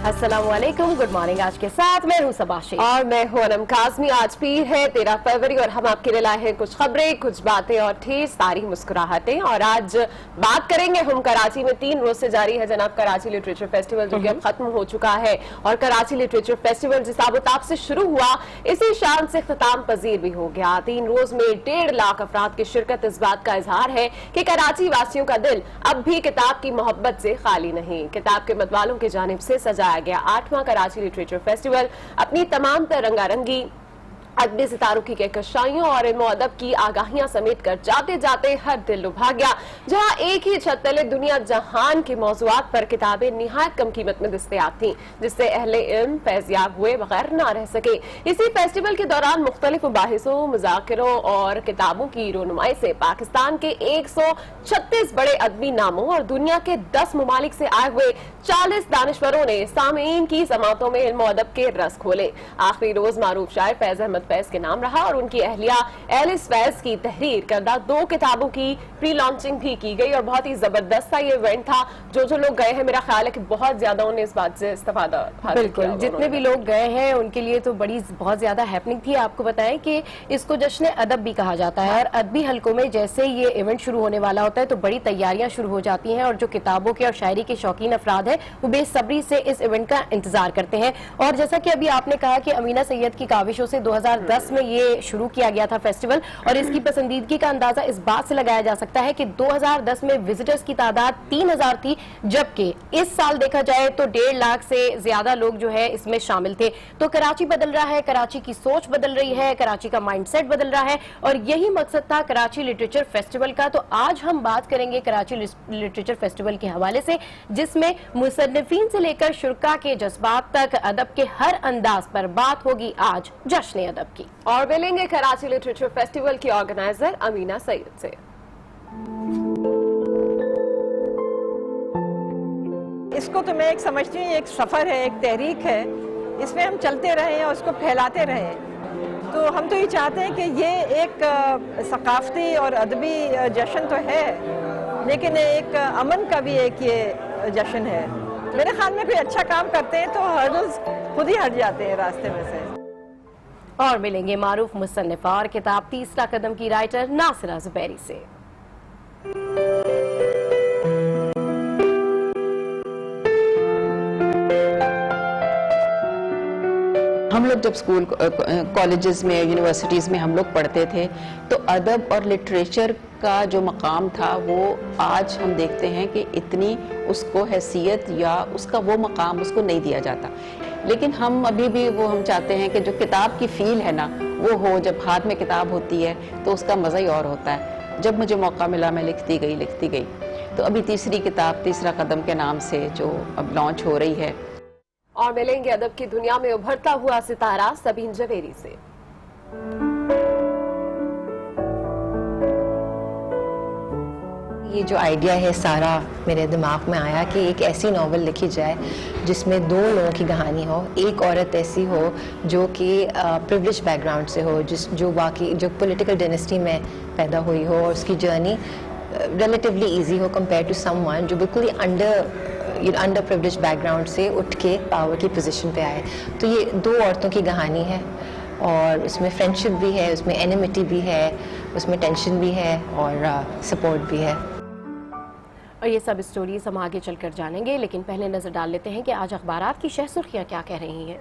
السلام علیکم، good morning. آج کے ساتھ میں ہوں سباشی اور میں ہوں انم کاظمی۔ آج پیر ہے 13 فروری اور ہم آپ کے لیے لائے ہیں کچھ خبریں، کچھ باتیں اور ڈھیر ساری مسکراہٹیں۔ اور آج بات کریں گے ہم کراچی میں 3 روز سے جاری ہے جناب کراچی لٹریچر فیسٹیول، جو کہ اب ختم ہو چکا ہے، اور کراچی لٹریچر فیسٹیول جس آب و تاب سے شروع ہوا اسی شان سے اختتام پذیر بھی ہو گیا۔ 3 روز میں 1.5 لاکھ افراد کی شرکت اس بات کا اظہار ہے کہ کراچی واسیوں کا دل اب بھی کتاب کی محبت سے خالی نہیں۔ کتاب کے متوالوں کی جانب سے سجایا گیا 8واں کراچی لٹریچر فیسٹیول اپنی تمام تر رنگا رنگی، ادبی ستاروں کی کہکشائیوں اور علم و ادب کی آگاہیاں سمیٹ کر جاتے جاتے ہر دل لبھا گیا، جہاں ایک ہی چھت تلے دنیا جہان کے موضوعات پر کتابیں نہایت کم قیمت میں دستیاب تھیں، جس سے اہل علم فیضیاب ہوئے بغیر نہ رہ سکے۔ اسی فیسٹیول کے دوران مختلف مباحثوں، مذاکروں اور کتابوں کی رونمائی سے پاکستان کے 136 بڑے ادبی ناموں اور دنیا کے 10 ممالک سے آئے ہوئے 40 دانشوروں نے سامعین کی سماعتوں میں علم و ادب کے رس کھولے۔ آخری روز معروف شاعر فیض احمد فیض کے نام رہا اور ان کی اہلیہ ایلس فیض کی تحریر کردہ 2 کتابوں کی پری لانچنگ بھی کی گئی، اور بہت ہی زبردست سا یہ ایونٹ تھا۔ جو لوگ گئے ہیں، میرا خیال ہے کہ بہت زیادہ انہیں اس بات سے استفادہ حاصل کیا۔ بالکل، جتنے بھی لوگ گئے ہیں ان کے لیے تو بہت زیادہ ہیپننگ تھی۔ آپ کو بتائیں کہ اس کو جشن ادب بھی کہا جاتا ہے، اور ادبی حلقوں میں جیسے یہ ایونٹ شروع ہونے والا ہوتا ہے تو بڑی تیاریاں شروع ہو جاتی ہیں، اور جو کتابوں کے اور شاعری کے شوقین افراد ہیں وہ بے صبری سے اس ایونٹ کا انتظار کرتے ہیں۔ اور جیسا کہ ابھی آپ نے کہا کہ امینہ سید کی کاوشوں سے 2010 میں یہ شروع کیا گیا تھا فیسٹیول، اور اس کی پسندیدگی کا اندازہ اس بات سے لگایا جا سکتا ہے کہ 2010 میں وزٹرز کی تعداد 3000 تھی، جبکہ اس سال دیکھا جائے تو 1.5 لاکھ سے زیادہ لوگ جو ہے اس میں شامل تھے۔ تو کراچی بدل رہا ہے، کراچی کی سوچ بدل رہی ہے، کراچی کا مائنڈ سیٹ بدل رہا ہے، اور یہی مقصد تھا کراچی لٹریچر فیسٹیول کا۔ تو آج ہم بات کریں گے کراچی لٹریچر فیسٹیول کے حوالے سے، جس میں مصنفین سے لے کر شرکاء کے جذبات تک ادب کے ہر انداز پر بات ہوگی آج جشن ادب کی۔ اور ملیں گے کراچی لٹریچر فیسٹیول کی آرگنائزر امینہ سید سے۔ اس کو تو میں ایک سمجھتی ہوں ایک سفر ہے، ایک تحریک ہے، اس میں ہم چلتے رہیں اور اس کو پھیلاتے رہیں۔ تو ہم تو یہ چاہتے ہیں کہ یہ ایک ثقافتی اور ادبی جشن تو ہے، لیکن ایک امن کا بھی ایک یہ جشن ہے۔ میرے خیال میں کوئی اچھا کام کرتے ہیں تو ہرڈلز خود ہی ہٹ جاتے ہیں راستے میں سے۔ اور ملیں گے معروف مصنفہ اور کتاب 30 قدم کی رائٹر ناصرہ زبیری سے۔ ہم لوگ جب اسکول کالجز میں یونیورسٹیز میں ہم لوگ پڑھتے تھے تو ادب اور لٹریچر کا جو مقام تھا وہ آج ہم دیکھتے ہیں کہ اتنی اس کو حیثیت یا اس کا وہ مقام اس کو نہیں دیا جاتا۔ لیکن ہم ابھی بھی وہ ہم چاہتے ہیں کہ جو کتاب کی فیل ہے نا وہ ہو، جب ہاتھ میں کتاب ہوتی ہے تو اس کا مزہ ہی اور ہوتا ہے۔ جب مجھے موقع ملا میں لکھتی گئی۔ تو ابھی تیسری کتاب 30 قدم کے نام سے جو اب لانچ ہو رہی ہے۔ اور ملیں گے ادب کی دنیا میں ابھرتا ہوا ستارہ سبین جویری سے۔ یہ جو آئیڈیا ہے سارا میرے دماغ میں آیا کہ ایک ایسی ناول لکھی جائے جس میں 2 لوگوں کی کہانی ہو۔ ایک عورت ایسی ہو جو کہ پریویلیج بیک گراؤنڈ سے ہو، جو پولیٹیکل ڈائنیسٹی میں پیدا ہوئی ہو، اور اس کی جرنی ریلیٹیولی ایزی ہو کمپیئر ٹو سم ون جو بالکل ہی انڈر پریویلیج بیک گراؤنڈ سے اٹھ کے پاور کی پوزیشن پہ آئے۔ تو یہ 2 عورتوں کی کہانی ہے، اور اس میں فرینڈشپ بھی ہے، اس میں اینیمیٹی بھی ہے، اس میں ٹینشن بھی ہے، اور سپورٹ بھی ہے۔ اور یہ سب اسٹوریز ہم آگے چل کر جانیں گے، لیکن پہلے نظر ڈال لیتے ہیں کہ آج اخبارات کی شہ سرخیاں کیا کہہ رہی ہیں۔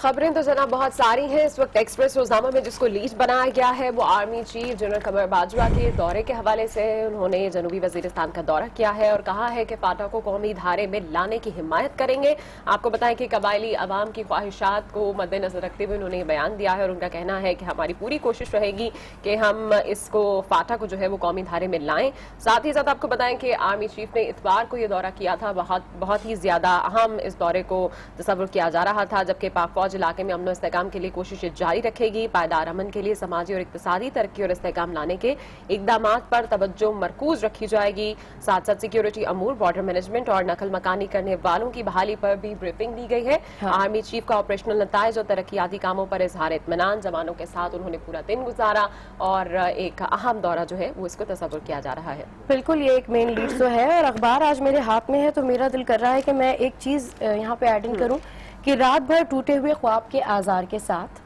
خبریں تو جناب بہت ساری ہیں اس وقت۔ ایکسپریس روزنامہ میں جس کو لیڈ بنایا گیا ہے وہ army chief general Qamar Bajwa کے دورے کے حوالے سے۔ انہوں نے جنوبی وزیرستان کا دورہ کیا ہے اور کہا ہے کہ فاٹا کو قومی دھارے میں لانے کی حمایت کریں گے۔ آپ کو بتائیں کہ قبائلی عوام کی خواہشات کو مد نظر رکھتے ہوئے انہوں نے یہ بیان دیا ہے، اور ان کا کہنا ہے کہ ہماری پوری کوشش رہے گی کہ ہم اس کو فاٹا کو جو ہے وہ قومی دھارے میں لائیں۔ ساتھ ہی ساتھ آپ کو بتائیں کہ آرمی چیف نے اتوار کو یہ دورہ کیا تھا، بہت ہی زیادہ اہم اس دورے کو تصور کیا جا رہا تھا، جبکہ پاک فوج فوج علاقے میں امن و استحکام کے لیے کوششیں جاری رکھے گی. پائیدار امن کے لیے سماجی اور اقتصادی ترقی اور استحکام لانے کے اقدامات پر توجہ مرکوز رکھی جائے گی. ساتھ ساتھ سیکیورٹی امور, بارڈر مینجمنٹ اور نقل مکانی کرنے والوں کی بحالی پر بھی بریفنگ دی گئی ہے. آرمی چیف کا آپریشنل نتائج اور ترقیاتی کاموں پر اظہار اطمینان. جوانوں کے ساتھ انہوں نے پورا دن گزارا اور ایک اہم دورہ جو ہے وہ اس کو تصور کیا جا رہا ہے. بالکل, یہ ایک مین لیڈ تو ہے اور اخبار آج میرے ہاتھ میں ہے تو میرا دل کر رہا ہے کہ میں ایک چیز یہاں پہ ایڈ ان کروں کہ رات بھر ٹوٹے ہوئے خواب کے آزار کے ساتھ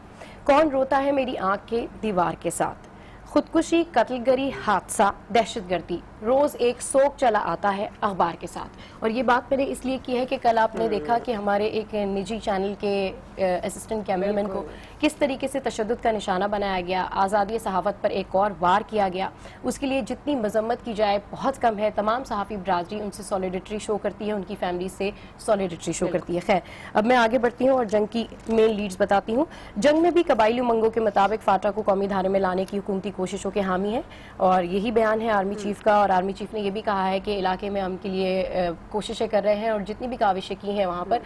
کون روتا ہے میری آنکھ کے دیوار کے ساتھ. خودکشی, قتل گری, حادثہ, دہشت گردی, روز ایک سوگ چلا آتا ہے اخبار کے ساتھ. اور یہ بات میں نے اس لیے کی ہے کہ کل آپ نے دیکھا کہ ہمارے ایک نجی چینل کے اسسٹنٹ کیمرہ مین کو کس طریقے سے تشدد کا نشانہ بنایا گیا, آزادی صحافت پر ایک اور وار کیا گیا. اس کے لیے جتنی مذمت کی جائے بہت کم ہے. تمام صحافی برادری ان سے سولیڈیٹری شو کرتی ہے, ان کی فیملی سے سولیڈیٹری شو کرتی ہے. خیر, اب میں آگے بڑھتی ہوں اور جنگ کی مین لیڈز بتاتی ہوں. جنگ میں بھی قبائلی امنگوں کے مطابق فاٹا کو قومی دھارے میں لانے کی حکومتی کوششوں کے حامی ہے اور یہی بیان ہے آرمی چیف کا. اور آرمی چیف نے یہ بھی کہا ہے کہ علاقے میں ہم کے لیے کوششیں کر رہے ہیں اور جتنی بھی کاوشیں کی ہیں وہاں پر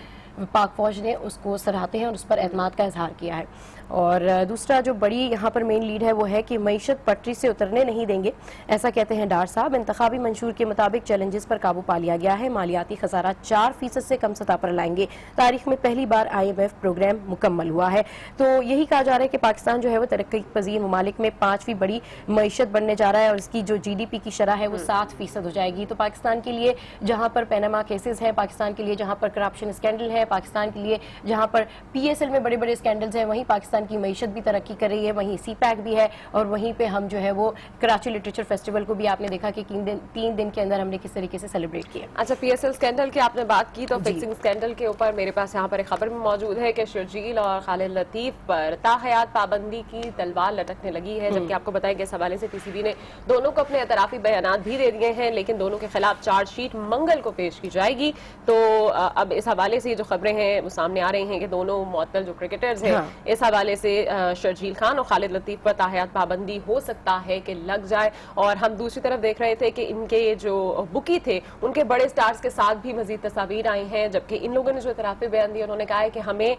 پاک فوج نے اس کو سراہتے ہیں اور اس پر اعتماد کا اظہار کیا ہے. اور دوسرا جو بڑی یہاں پر مین لیڈ ہے وہ ہے کہ معیشت پٹری سے اترنے نہیں دیں گے, ایسا کہتے ہیں ڈار صاحب. انتخابی منشور کے مطابق چیلنجز پر قابو پا لیا گیا ہے. مالیاتی خسارہ 4% سے کم سطح پر لائیں گے. تاریخ میں پہلی بار IMF پروگرام مکمل ہوا ہے. تو یہی کہا جا رہا ہے کہ پاکستان جو ہے وہ ترقی پذیر ممالک میں 5ویں بڑی معیشت بننے جا رہا ہے اور اس کی جو GDP کی شرح ہے وہ 7% ہو جائے گی. تو پاکستان کے لیے جہاں پر پیناما کیسز ہے, پاکستان کے لیے جہاں پر کرپشن اسکینڈل ہے, پاکستان کے لیے جہاں پر PSL میں بڑے بڑے اسکینڈلز ہیں, وہیں پاکستان کی معیشت بھی ترقی کر رہی ہے, وہیں CPAC بھی ہے اور وہیں پہ ہم جو ہے وہ کراچی لٹریچر فیسٹیول کو بھی آپ نے دیکھا کہ 3 دن کے اندر ہم نے کس طریقے سے سیلیبریٹ کیا. اچھا, PSL اسکینڈل کی آپ نے بات کی تو فکسنگ اسکینڈل کے اوپر میرے پاس یہاں پر ایک خبر بھی موجود ہے کہ شرجیل اور خالد لطیف پر تاحیات پابندی کی تلوار لٹکنے لگی ہے. جبکہ آپ کو بتائیں کہ اس حوالے سے PCB نے دونوں کو اپنے اعترافی بیانات بھی دے دیے ہیں, لیکن دونوں کے خلاف چارج شیٹ منگل کو پیش کی جائے گی. تو اب اس حوالے سے جو خبریں ہیں وہ سامنے آ رہی ہیں کہ دونوں معطل جو کرکٹرز ہیں اس حوالے سے شرجیل خان اور خالد لطیف پر تاحیات پابندی ہو سکتا ہے کہ لگ جائے. اور ہم دوسری طرف دیکھ رہے تھے کہ ان کے جو بکی تھے ان کے بڑے سٹارز کے ساتھ بھی مزید تصاویر آئی ہیں, جبکہ ان لوگوں نے جو اعترافی بیان دیا انہوں نے کہا ہے کہ ہمیں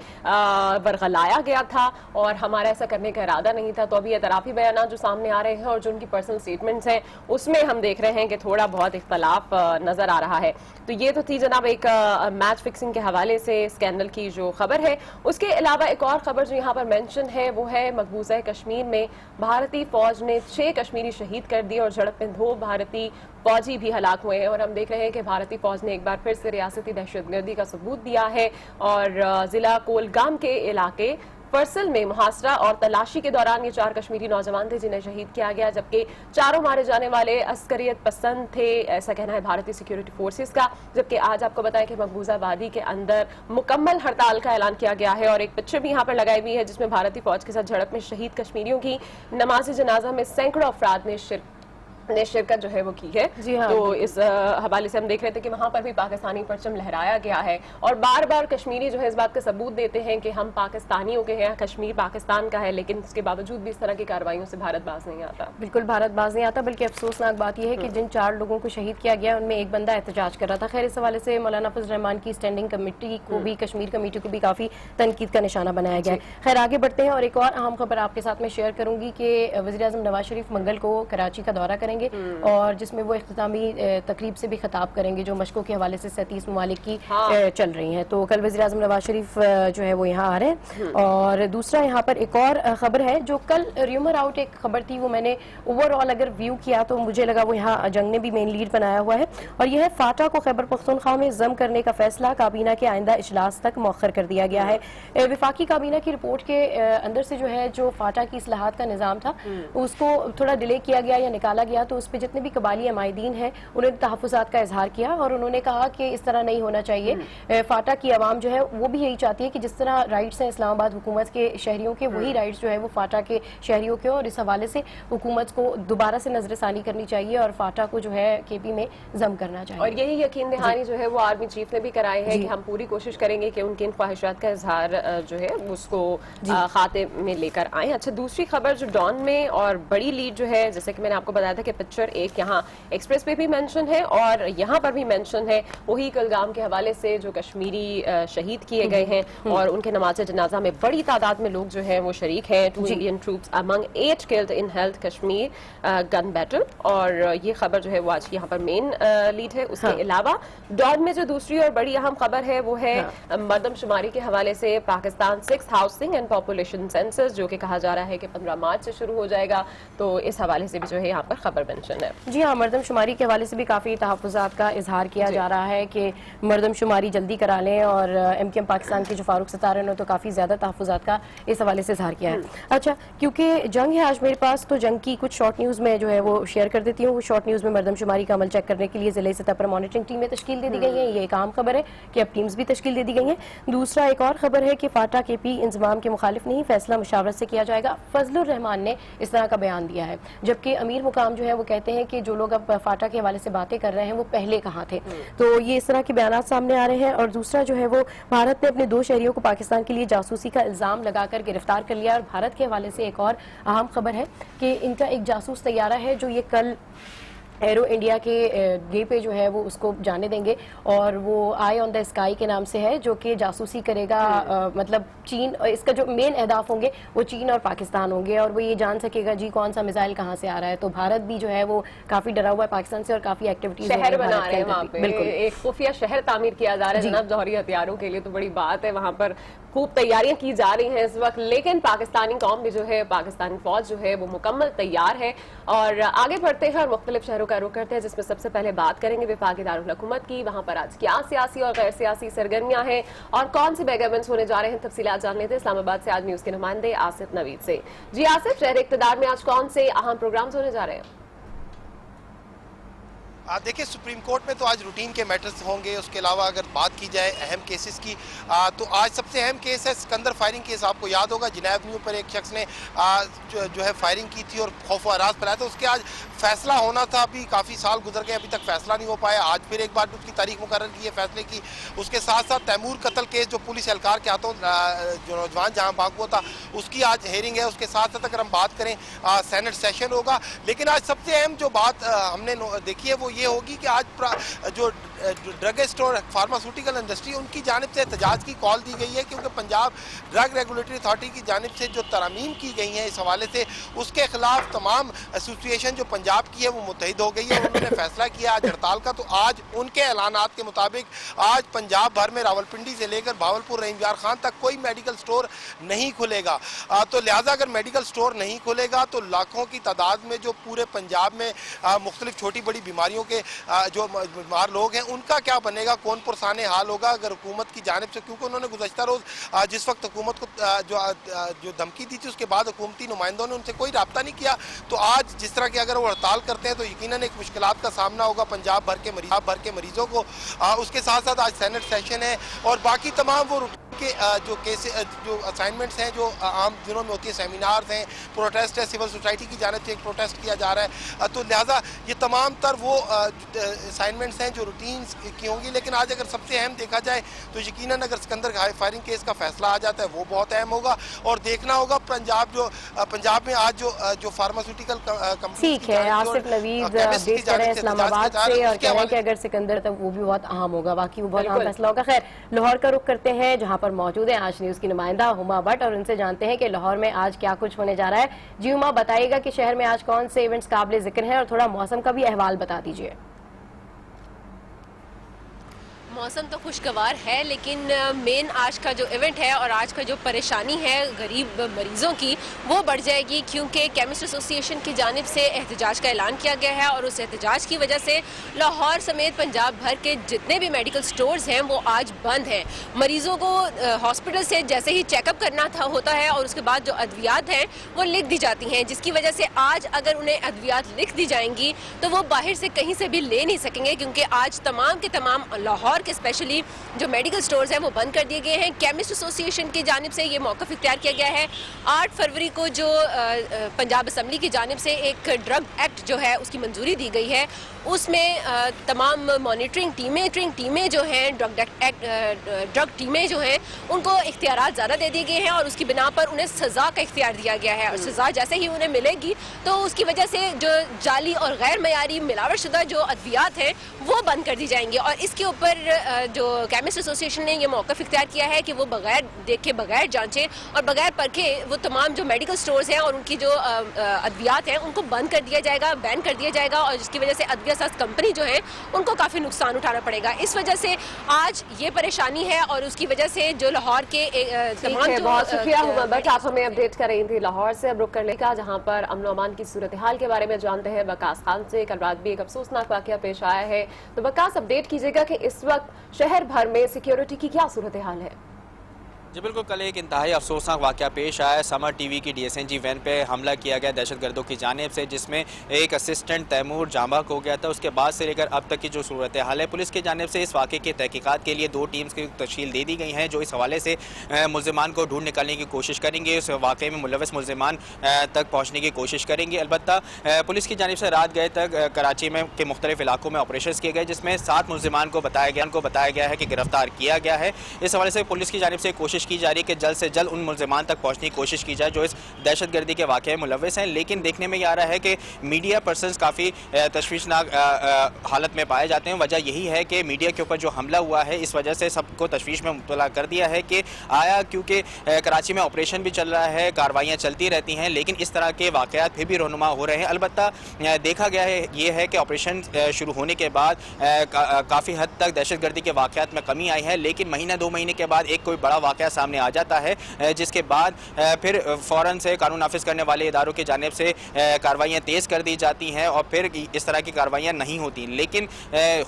ورغلایا گیا تھا اور ہمارا ایسا کرنے کا ارادہ نہیں تھا. تو ابھی اعترافی بیانات جو سامنے آ رہے ہیں اور جو ان کی پرسنل سٹیٹمنٹس ہیں اس میں ہم دیکھ رہے ہیں کہ تھوڑا بہت اختلاف نظر آ رہا ہے. تو یہ تو تھی جناب ایک میچ فکسنگ کے حوالے سے اسکینڈل کی جو خبر ہے. اس کے علاوہ ایک اور خبر جو یہاں پر مینشن ہے وہ ہے مقبوضہ کشمیر میں بھارتی فوج نے 6 کشمیری شہید کر دیے اور جھڑپ میں 2 بھارتی فوجی بھی ہلاک ہوئے ہیں. اور ہم دیکھ رہے ہیں کہ بھارتی فوج نے ایک بار پھر سے ریاستی دہشت گردی کا ثبوت دیا ہے اور ضلع کولگام کے علاقے فرسل میں محاصرہ اور تلاشی کے دوران یہ 4 کشمیری نوجوان تھے جنہیں شہید کیا گیا, جبکہ چاروں مارے جانے والے عسکریت پسند تھے, ایسا کہنا ہے بھارتی سیکیورٹی فورسز کا. جبکہ آج آپ کو بتائیں کہ مقبوضہ وادی کے اندر مکمل ہڑتال کا اعلان کیا گیا ہے اور ایک پکچر بھی یہاں پر لگائی ہوئی ہے جس میں بھارتی فوج کے ساتھ جھڑپ میں شہید کشمیریوں کی نماز جنازہ میں سینکڑوں افراد نے شرکت جو ہے وہ کی ہے. تو اس حوالے سے ہم دیکھ رہے تھے کہ وہاں پر بھی پاکستانی پرچم لہرایا گیا ہے اور بار بار کشمیری جو ہے اس بات کا ثبوت دیتے ہیں کہ ہم پاکستانیوں کے ہیں, کشمیر پاکستان کا ہے, لیکن اس کے باوجود بھی اس طرح کی کارروائیوں سے بھارت باز نہیں آتا. بالکل بھارت باز نہیں آتا, بلکہ افسوسناک بات یہ ہے کہ جن 4 لوگوں کو شہید کیا گیا ان میں ایک بندہ احتجاج کر رہا تھا. خیر, اس حوالے سے مولانا فضل الرحمان کی اسٹینڈنگ کمیٹی کو بھی, کشمیر کمیٹی کو بھی کافی تنقید کا نشانہ بنایا گیا ہے. خیر, آگے بڑھتے ہیں اور ایک اور اہم خبر آپ کے ساتھ میں شیئر کروں گی کہ وزیر اعظم نواز شریف منگل کو کراچی کا دورہ کریں گے اور جس میں وہ اختتامی تقریب سے بھی خطاب کریں گے جو مشقوں کے حوالے سے 37 ممالک کی چل رہی ہیں. تو کل وزیر اعظم نواز شریف جو ہے وہ یہاں آ رہے ہیں. اور دوسرا یہاں پر ایک اور خبر ہے جو کل ریومر آؤٹ ایک خبر تھی, وہ میں نے اوور آل اگر ویو کیا تو مجھے لگا وہ یہاں جنگ نے بھی مین لیڈ بنایا ہوا ہے اور یہ ہے فاٹا کو خیبر پختونخوا میں ضم کرنے کا فیصلہ کابینہ کے آئندہ اجلاس تک مؤخر کر دیا گیا ہے. وفاقی کابینہ کی رپورٹ کے اندر سے جو ہے جو فاٹا کی اصلاحات کا نظام تھا اس کو تھوڑا ڈیلے کیا گیا یا نکالا گیا, تو اس پہ جتنے بھی قبائلی عمائدین ہیں انہوں نے تحفظات کا اظہار کیا اور انہوں نے کہا کہ اس طرح نہیں ہونا چاہیے. فاٹا کی عوام جو ہے وہ بھی یہی چاہتی ہے کہ جس طرح رائٹس ہیں اسلام آباد حکومت کے شہریوں کے, وہی رائٹس جو ہے وہ فاٹا کے شہریوں کے, اور اس حوالے سے حکومت کو دوبارہ سے نظر ثانی کرنی چاہیے اور فاٹا کو جو ہے KP میں ضم کرنا چاہیے. اور یہی یقین دہانی جو ہے وہ آرمی چیف نے بھی کرائی ہے کہ ہم پوری کوشش کریں گے کہ ان کی ان خواہشات کا اظہار جو ہے اس کو خاتے میں لے کر آئیں. اچھا, دوسری خبر جو ڈان میں اور بڑی لیڈ جو ہے, جیسے کہ میں نے آپ کو بتایا تھا کہ पिक्चर एक यहाँ एक्सप्रेस पे भी मेंशन है और यहाँ पर भी मेंशन है वही कुलगाम के हवाले से जो कश्मीरी शहीद किए गए हैं और उनके नमाज जनाजा में बड़ी तादाद में लोग जो हैं वो शरीक हैं. 2 Indian troops among 8 killed in health Kashmir gun battle. और ये खबर जो है वो आज यहाँ पर मेन लीड है. उसके अलावा डॉन में जो दूसरी और बड़ी अहम खबर है वो है मरदमशुमारी के हवाले से Pakistan 6th housing and population census जो कि कहा जा रहा है कि 15 मार्च से शुरू हो जाएगा. तो इस हवाले से भी जो है यहाँ पर खबर मेंशन है. जी हाँ, मरदमशुमारी के हवाले से भी काफ़ी तहफ़्फ़ुज़ात का इजहार किया जा रहा है कि मरदमशुमारी जल्दी करा लें और MKM पाकिस्तान के जो फारूक सितारा ने तो काफ़ी ज़्यादा तहफ़्फ़ुज़ात का इस हवाले से इजहार किया है. अच्छा, क्योंकि जंग है आज मेरे पास, तो जंग की कुछ शॉर्ट न्यूज़ में जो है वो शेयर कर देती हूँ. वो शॉर्ट न्यूज़ में मरदमशुमारी का अमल चेक करने के लिए ज़िले सतह पर मॉनिटरिंग टीमें तश्कील दे दी गई हैं. ये एक आम खबर है कि अब टीम्स भी तश्कील दे दी गई हैं. दूसरा एक और खबर है कि फाटा KP इंजमाम के मुखालिफ नहीं, फैसला मुशावरत से किया जाएगा. फजलुर रहमान ने इस तरह का बयान दिया है, जबकि अमीर मुकाम जो है वो कहते हैं कि जो लोग अब फाटा के हवाले से बातें कर रहे हैं वो पहले कहाँ थे. तो ये इस तरह के बयान सामने आ रहे हैं. और दूसरा जो है वो भारत ने अपने 2 शहरियों को पाकिस्तान के लिए जासूसी का इल्जाम लगाकर गिरफ्तार कर लिया. और भारत के हवाले से एक और अहम खबर है कि इनका एक जासूस तैयारा है जो ये कल एरो इंडिया के डे पे जो है वो उसको जाने देंगे. और वो आई ऑन द स्काई के नाम से है जो कि जासूसी करेगा. मतलब चीन, इसका जो मेन अहदाफ होंगे वो चीन और पाकिस्तान होंगे और वो ये जान सकेगा जी कौन सा मिसाइल कहाँ से आ रहा है. तो भारत भी जो है वो काफी डरा हुआ है पाकिस्तान से और काफी एक्टिविटीज शहर बना रहे हैं वहाँ पे. बिल्कुल, एक खुफिया शहर तामीर किया जा रहा है जनाब जौहरी हथियारों के लिए. तो बड़ी बात है, वहाँ पर खूब तैयारियां की जा रही हैं इस वक्त. लेकिन पाकिस्तानी कौम भी जो है, पाकिस्तानी फौज जो है वो मुकम्मल तैयार है. और आगे बढ़ते हैं और मुख्तलिफ शहरों का रुख करते हैं, जिसमें सबसे पहले बात करेंगे विफाकी दारुल हुकूमत की. वहां पर आज क्या सियासी और गैर सियासी सरगर्मियां हैं और कौन से मेगा इवेंट्स होने जा रहे हैं, तफसीलात जान लेते हैं इस्लामाबाद से आज न्यूज के नुमाइंदे आसिफ नवीद से. जी आसिफ, शहर इक़्तिदार में आज कौन से अहम प्रोग्राम्स होने जा रहे हैं? देखिए, सुप्रीम कोर्ट में तो आज रूटीन के मैटर्स होंगे. उसके अलावा अगर बात की जाए अहम केसेस की तो आज सबसे अहम केस है सिकंदर फायरिंग केस. आपको याद होगा जिनेव न्यू पर एक शख्स ने जो है फायरिंग की थी और खौफ व हरास फैलाया था. उसके आज फैसला होना था. अभी काफ़ी साल गुजर गए, अभी तक फैसला नहीं हो पाया. आज फिर एक बार उसकी तारीख मुकर्रर की है फैसले की. उसके साथ साथ तैमूर कत्ल केस जो पुलिस एहलकार के हाथों जो नौजवान जहाँ भाग हुआ था उसकी आज हेयरिंग है. उसके साथ साथ अगर हम बात करें सेनेट सेशन होगा. लेकिन आज सबसे अहम जो बात हमने देखी है वो ये होगी कि आज जो ड्रग स्टोर फार्मास्यूटिकल इंडस्ट्री उनकी जानिब से एहतजाज की कॉल दी गई है, क्योंकि पंजाब ड्रग रेगुलेटरी अथॉरिटी की जानिब से जो तरमीम की गई हैं इस हवाले से उसके खिलाफ तमाम एसोसिएशन जो पंजाब की है वो मुत्तहिद हो गई है. उन्होंने फैसला किया आज हड़ताल का. तो आज उनके ऐलानात के मुताबिक आज पंजाब भर में रावलपिंडी से लेकर भावलपुर रहीमयार खान तक कोई मेडिकल स्टोर नहीं खुलेगा. तो लिहाजा अगर मेडिकल स्टोर नहीं खुलेगा तो लाखों की तादाद में जो पूरे पंजाब में मुख्तलिफ छोटी बड़ी बीमारियों के जो बीमार लोग हैं उनका क्या बनेगा, कौन पुरसाने हाल होगा अगर हुकूमत की जानिब से. क्योंकि उन्होंने गुज़श्ता रोज़ जिस वक्त हुकूमत को जो धमकी दी थी उसके बाद हुकूमती नुमाइंदों ने उनसे कोई रब्ता नहीं किया. तो आज जिस तरह की अगर वो हड़ताल करते हैं तो यकीनन एक मुश्किलात का सामना होगा पंजाब भर के मरीजों को. उसके साथ साथ आज सेनेट सेशन है और बाकी तमाम वो के जो केस जो असाइनमेंट्स हैं जो आम दिनों में होती है, सेमिनार्स हैं, प्रोटेस्ट है, सिविल सोसाइटी की जानिब से एक प्रोटेस्ट किया जा रहा है. तो लिहाजा ये तमाम तर वो असाइनमेंट्स हैं जो रूटीन की होंगी. लेकिन आज अगर सबसे अहम देखा जाए तो यकीनन अगर सिकंदर फायरिंग केस का फैसला आ जाता है वो बहुत अहम होगा. और देखना होगा पंजाब में आज जो फार्मास्यूटिकल कंपनी. ठीक है, आसिफ नवीद अपडेट कर रहे हैं इस्लामाबाद से और कह रहे हैं कि अगर सिकंदर तक वो भी बहुत अहम होगा, बाकी वो बहुत अहम फैसला होगा. खैर, लाहौर का रुख करते हैं जहां पर मौजूद है आज न्यूज की नुमाइंदा हुमा भट्ट और उनसे जानते हैं कि लाहौर में आज क्या कुछ होने जा रहा है. जी हुमा, बताइएगा कि शहर में आज कौन से इवेंट्स काबिल जिक्र हैं और थोड़ा मौसम का भी अहवाल बता दीजिए. मौसम तो खुशगवार है, लेकिन मेन आज का जो इवेंट है और आज का जो परेशानी है गरीब मरीजों की वो बढ़ जाएगी, क्योंकि केमिस्ट एसोसिएशन की जानिब से एहतजाज का ऐलान किया गया है. और उस एहतजाज की वजह से लाहौर समेत पंजाब भर के जितने भी मेडिकल स्टोर्स हैं वो आज बंद हैं. मरीजों को हॉस्पिटल से जैसे ही चेकअप करना होता है और उसके बाद जो अद्वियात हैं वो लिख दी जाती हैं, जिसकी वजह से आज अगर उन्हें अद्वियात लिख दी जाएंगी तो वो बाहर से कहीं से भी ले नहीं सकेंगे, क्योंकि आज तमाम के तमाम लाहौर के स्पेशली जो मेडिकल स्टोर्स हैं वो बंद कर दिए गए हैं। केमिस्ट एसोसिएशन की जानिब से ये मौक़िफ़ इख्तियार किया गया है। 8 फरवरी को जो पंजाब असम्बली की जानिब से एक ड्रग एक्ट जो है उसकी मंजूरी दी गई है, उसमें तमाम मॉनिटरिंग टीमें जो हैं, ड्रग टीमें जो हैं, उनको इख्तियारात ज़्यादा दे दिए गए हैं और उसकी बिना पर उन्हें सज़ा का इख्तियार दिया गया है। और सज़ा जैसे ही उन्हें मिलेगी तो उसकी वजह से जो जाली और गैर मयारी मिलावट शुदा जो अद्वियात हैं वो बंद कर दी जाएंगी। और इसके ऊपर जो केमिस्ट एसोसिएशन ने ये मौक़िफ़ इख्तियार किया है कि वो बगैर देखे, बगैर जांचे और बगैर परखे वो तमाम जो मेडिकल स्टोर्स हैं और उनकी जो अद्वियात हैं उनको बंद कर दिया जाएगा, बैन कर दिया जाएगा। और जिसकी वजह से अद्विया साज कंपनी जो है उनको काफ़ी नुकसान उठाना पड़ेगा। इस वजह से आज ये परेशानी है और उसकी वजह से जो लाहौर के तमाम बहुत शुक्रिया हुमा भट्ट, आप हमें अपडेट कर रही थी लाहौर से। अब रुक कर लेगा जहां पर अमन अमान की सूरत हाल के बारे में जानते हैं वकास खान से। कल रात भी एक अफसोसनाक वाकया पेश आया है, तो वकास अपडेट कीजिएगा कि इस वक्त शहर भर में सिक्योरिटी की क्या सूरत हाल है? जी बिल्कुल, कल एक इंतहाई अफसोसनाक वाक़या पेश आया। समर टीवी की DSNG वैन पे हमला किया गया दहशतगर्दों की जानिब से, जिसमें एक असिस्टेंट तैमूर जांबाक हो गया था। उसके बाद से लेकर अब तक की जो सूरत हाल है, पुलिस की जानिब से इस वाक़े की तहकीकात के लिए 2 टीम्स की तश्कील दे दी गई हैं, जो इस हवाले से मुल्ज़िमान को ढूंढ निकालने की कोशिश करेंगे, उस वाक़े में मुलव्वस मुल्ज़िमान तक पहुँचने की कोशिश करेंगे। अलबत्ता पुलिस की जानिब से रात गए तक कराची में के मुख्तलिफ इलाकों में ऑपरेशन किए गए, जिसमें 7 मुल्ज़िमान को बताया गया है कि गिरफ्तार किया गया है। इस हवाले से पुलिस की जानिब से कोशिश की जा रही है कि जल्द से जल्द उन मुल्ज़िमान तक पहुंचने की कोशिश की जाए जो इस दहशतगर्दी के वाक़े में मुलव्वस हैं। लेकिन देखने में ये आ रहा है कि मीडिया पर्सनस काफ़ी तशवीशनाक हालत में पाए जाते हैं। वजह यही है कि मीडिया के ऊपर जो हमला हुआ है, इस वजह से सबको तशवीश में मुब्तला कर दिया है कि आया क्योंकि कराची में ऑपरेशन भी चल रहा है, कार्रवाइयाँ चलती रहती हैं, लेकिन इस तरह के वाक़यात फिर भी रहनुमा हो रहे हैं। अलबत्ता देखा गया है ये है कि ऑपरेशन शुरू होने के बाद काफ़ी हद तक दहशतगर्दी के वाक़यात में कमी आई है, लेकिन महीना 2 महीने के बाद एक कोई बड़ा वाक़या सामने आ जाता है, जिसके बाद फिर फ़ौरन से कानून नाफिज करने वाले इदारों की जानिब से कार्रवाइयाँ तेज़ कर दी जाती हैं और फिर इस तरह की कार्रवाइयाँ नहीं होती। लेकिन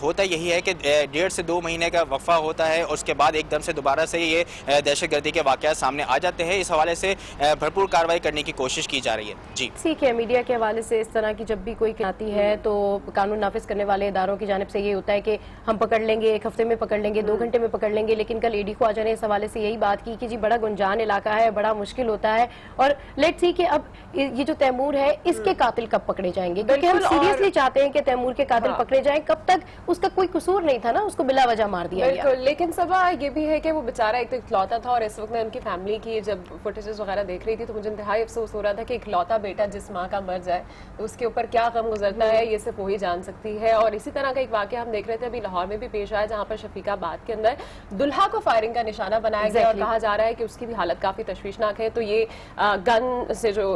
होता यही है कि 1.5 से 2 महीने का वक्फा होता है और उसके बाद एकदम से दोबारा से ये दहशतगर्दी के वाक़यात सामने आ जाते हैं। इस हवाले से भरपूर कार्रवाई करने की कोशिश की जा रही है। जी ठीक है, मीडिया के हवाले से इस तरह की जब भी कोई आती है तो कानून नाफिज करने वाले इदारों की जानिब से ये होता है कि हम पकड़ लेंगे, 1 हफ्ते में पकड़ लेंगे, 2 घंटे में पकड़ लेंगे। लेकिन कल AD ख्वाजा ने इस हवाले से यही बात की कि जी बड़ा गुंजान इलाका है, बड़ा मुश्किल होता है और लेट्स सी कि अब ये जो तैमूर है इसके कातिल कब पकड़े जाएंगे, क्योंकि हम सीरियसली चाहते हैं कि तैमूर के कातिल पकड़े जाएं। कब तक उसका कोई कसूर नहीं था ना, उसको बिला वजह मार दिया गया। बिल्कुल, लेकिन सबा ये भी है कि वो बेचारा एक तो इकलौता था और इस वक्त मैं उनकी फैमिली की जब फुटेजेस वगैरह देख रही थी तो मुझे इंतहाई अफसोस हो रहा था कि इकलौता बेटा जिस माँ का मर जाए तो उसके ऊपर क्या गम गुजरता है, ये सिर्फ वही जान सकती है। और इसी तरह का एक वाकया हम देख रहे थे अभी लाहौर में भी पेश आया, जहाँ पर शफीकाबाद के अंदर दुल्हा को फायरिंग का निशाना बनाया गया और कहा जा रहा है कि उसकी भी हालत काफी तशवीशनाक है। तो ये गन से जो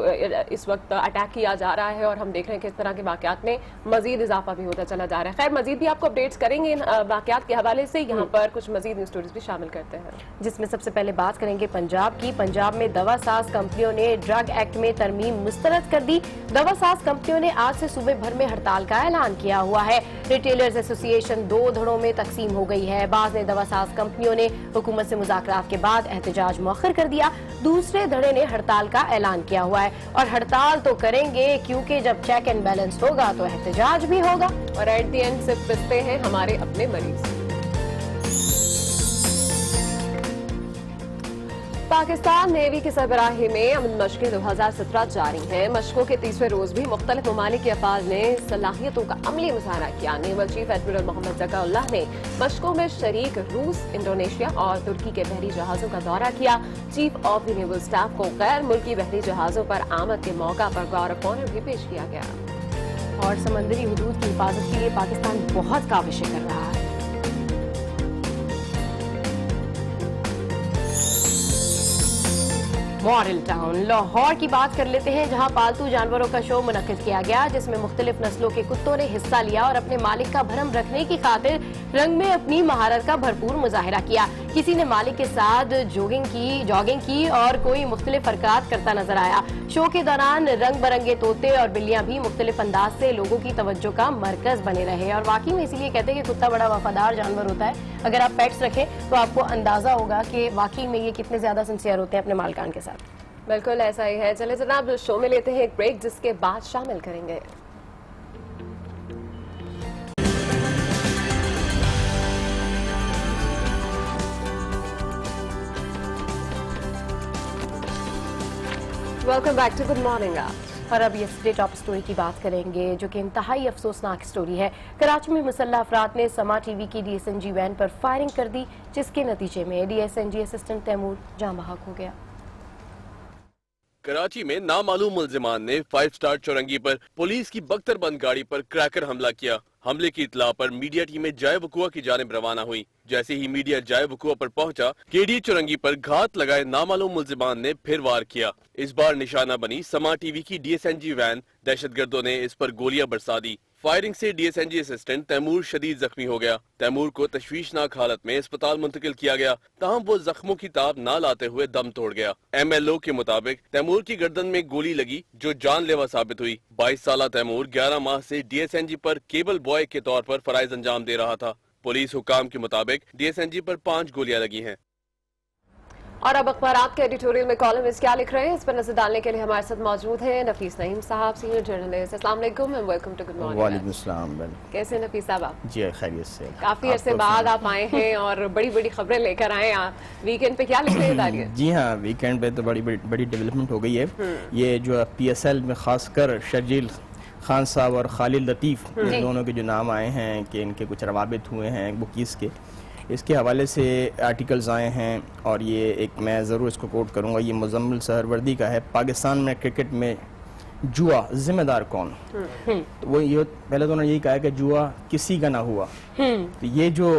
इस वक्त अटैक किया जा रहा है और हम देख रहे हैं कि इस तरह के वाकयात में मजीद इजाफा भी होता चला जा रहा है। खैर, मजीद भी आपको अपडेट्स करेंगे वाकयात के हवाले से। यहाँ पर कुछ मजीद न्यूज स्टोरीज भी शामिल करते हैं, जिसमें सबसे पहले बात करेंगे पंजाब की। पंजाब में दवा साज कंपनियों ने ड्रग एक्ट में तरमीम मुस्तरद कर दी। दवा साज कंपनियों ने आज से सूबे भर में हड़ताल का ऐलान किया हुआ है। रिटेलर्स एसोसिएशन 2 धड़ों में तकसीम हो गई है। बाज़ ने दवा साज कंपनियों ने हुकूमत से मुज़ाकरात के बाद एहतजाज मौखर कर दिया, दूसरे धड़े ने हड़ताल का ऐलान किया हुआ है और हड़ताल तो करेंगे क्योंकि जब चेक एंड बैलेंस होगा तो एहतजाज भी होगा। और एट द एंड सिर्फ पिसते हैं हमारे अपने मरीज। पाकिस्तान नेवी की सरबराही में अमन मशक़ें 2017 जारी हैं। मशकों के 30वें रोज भी मुख्तलिफ ममालिक के अफवाज ने सलाहियतों का अमली मुजाहरा किया। Naval chief admiral Mohammad Zakaullah ने मशकों में शरीक रूस, इंडोनेशिया और तुर्की के बहरी जहाजों का दौरा किया। Chief of the naval staff को गैर मुल्की बहरी जहाजों पर आमद के मौका पर गार्ड ऑफ ऑनर भी पेश किया गया। और समंदरी हुदूद की हिफाजत के लिए पाकिस्तान बहुत काविशें कर रहा है। मॉडल टाउन लाहौर की बात कर लेते हैं, जहां पालतू जानवरों का शो मुनक्किद किया गया, जिसमें मुख्तलिफ नस्लों के कुत्तों ने हिस्सा लिया और अपने मालिक का भरम रखने की खातिर रंग में अपनी महारत का भरपूर मुजाहिरा किया। किसी ने मालिक के साथ जॉगिंग की और कोई मुख्तलिफ हरकत करता नजर आया। शो के दौरान रंग बिरंगे तोते और बिल्लियां भी मुख्तलिफ अंदाज से लोगों की तवज्जो का मरकज बने रहे। और वाकई में इसीलिए कहते हैं कि कुत्ता बड़ा वफादार जानवर होता है। अगर आप पेट्स रखें तो आपको अंदाजा होगा कि वाकई में ये कितने ज्यादा सिंसियर होते हैं अपने मालिकान के साथ। बिल्कुल ऐसा ही है। चले जनाब, शो में लेते हैं एक ब्रेक, जिसके बाद शामिल करेंगे। Welcome back to good morning. और अब ये टॉप स्टोरी की बात करेंगे जो कि इंतहाई अफसोसनाक स्टोरी है। कराची में मुसल्लह अफराद ने समा टीवी की DSNG वैन पर फायरिंग कर दी, जिसके नतीजे में DSNG असिस्टेंट तैमूर जाँ बहक हो गया। कराची में नामालूम मुल्जिमान ने 5 स्टार चौरंगी पर पुलिस की बख्तरबंद गाड़ी पर क्रैकर हमला किया। हमले की इतला पर मीडिया टीमें जाए वकुआ की जानिब रवाना हुई। जैसे ही मीडिया जाए वकुआ पर पहुंचा, केडी चौरंगी पर घात लगाए नामालूम मुल्जिमान ने फिर वार किया। इस बार निशाना बनी समा टीवी की DSNG वैन। दहशतगर्दों ने इस पर गोलियां बरसा दी। फायरिंग से DSNG असिस्टेंट तैमूर शदीद जख्मी हो गया। तैमूर को तशवीशनाक हालत में अस्पताल मुंतकिल किया गया, ताहम वो जख्मों की ताब ना लाते हुए दम तोड़ गया। MLO के मुताबिक तैमूर की गर्दन में गोली लगी जो जानलेवा साबित हुई। 22 साला तैमूर 11 माह से DSNG पर केबल बॉय के तौर पर फराइज अंजाम दे रहा था। पुलिस हुकाम के मुताबिक DSNG पर 5 गोलियां लगी हैं। और अब अखबारात के एडिटोरियल में कॉलमिस्ट क्या लिख रहे हैं, इस पर नजर डालने के लिए हमारे साथ मौजूद हैं नफीस नईम साहब, सीनियर जर्नलिस्ट। अस्सलाम वालेकुम and welcome to good morning. वालेकुम अस्सलाम। कैसे हैं नफीस साहब आप? जी खैरियत से। काफी अरसे बाद आप आए हैं और बड़ी बड़ी खबरें लेकर आए हैं। वीकेंड पे क्या लिख रहे हैं? जी हाँ, वीकेंड पे तो बड़ी डेवलपमेंट हो गई है। ये जो PSL में खासकर शर्जील खान साहब और खालिद लतीफ़ दोनों के जो नाम आए हैं कि इनके कुछ रवाबित हुए हैं बुकीज़ के, इसके हवाले से आर्टिकल्स आए हैं। और ये एक मैं ज़रूर इसको कोट करूँगा, ये मुज़म्मिल सहरवर्दी का है। पाकिस्तान में क्रिकेट में जुआ जिम्मेदार कौन? तो वो ये पहले तो उन्होंने यही कहा है कि जुआ किसी का ना हुआ। तो ये जो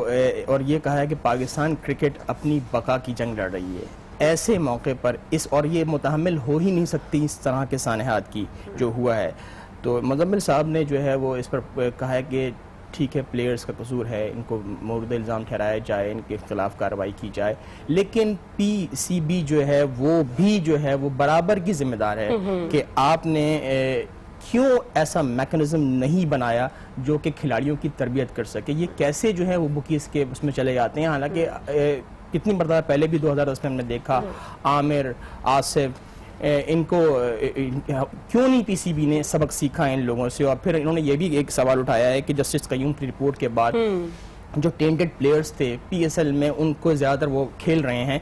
और ये कहा है कि पाकिस्तान क्रिकेट अपनी बका की जंग लड़ रही है। ऐसे मौके पर और ये मुतहम्मिल हो ही नहीं सकती इस तरह के सानहात की जो हुआ है। तो मुज़म्मिल साहब ने जो है वो इस पर कहा है कि ठीक है, प्लेयर्स का कसूर है, इनको मोर्द इल्ज़ाम ठहराया जाए, इनके खिलाफ कार्रवाई की जाए, लेकिन PCB जो है वो भी जो है वो बराबर की जिम्मेदार है कि आपने क्यों ऐसा मैकेनिज्म नहीं बनाया जो कि खिलाड़ियों की तरबियत कर सके। ये कैसे जो है वो बुकीज़ के उसमें चले जाते हैं। हालांकि कितनी मरतबा पहले भी 2010 में हमने देखा, आमिर, आसिफ, इनको क्यों नहीं PCB ने सबक सीखा इन लोगों से। और फिर इन्होंने ये भी एक सवाल उठाया है कि जस्टिस कयूम की रिपोर्ट के बाद जो टेंटेड प्लेयर्स थे PSL में, उनको ज़्यादातर वो खेल रहे हैं,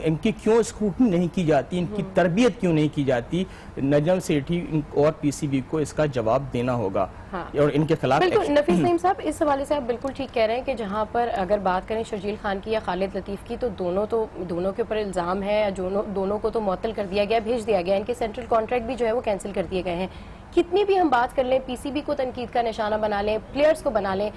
इनकी क्यों स्क्रूटनी नहीं की जाती, इनकी तरबियत क्यों नहीं की जाती। नजम सेठी और PCB को इसका जवाब देना होगा। हाँ। और इनके खिलाफ बिल्कुल नफीस नईम साहब, इस हवाले से आप बिल्कुल ठीक कह रहे हैं कि जहाँ पर अगर बात करें शर्जील खान की या खालिद लतीफ़ की, तो दोनों के ऊपर इल्ज़ाम है। दोनों को तो मुअत्तल कर दिया गया, भेज दिया गया। इनके सेंट्रल कॉन्ट्रैक्ट भी जो है वो कैंसिल कर दिए गए हैं। कितनी भी हम बात कर लें, PCB को तनकीद का निशाना बना लें, प्लेयर्स को बना लें,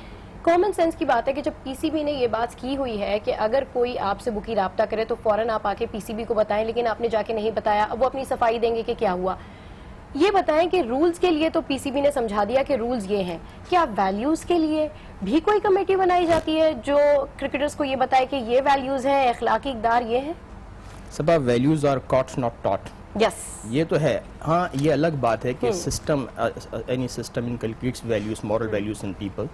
कॉमन सेंस की बात है कि जब PCB ने ये बात की हुई है कि अगर कोई आपसे बुकी राब्ता करे तो फौरन आप आके PCB को बताएं, लेकिन आपने जाके नहीं बताया, अब वो अपनी सफाई देंगे कि क्या हुआ। ये बताएं कि रूल्स के लिए तो PCB ने समझा दिया कि रूल्स ये हैं, क्या वैल्यूज़ के लिए भी कोई कमेटी बनाई जाती है जो क्रिकेटर्स को ये बताए कि ये वैल्यूज़ हैं, अखलाकी इक़दार ये हैं? सबा values are caught not taught. Yes, ये तो है। हाँ, ये अलग बात है कि system any system inculcates values, moral values in people.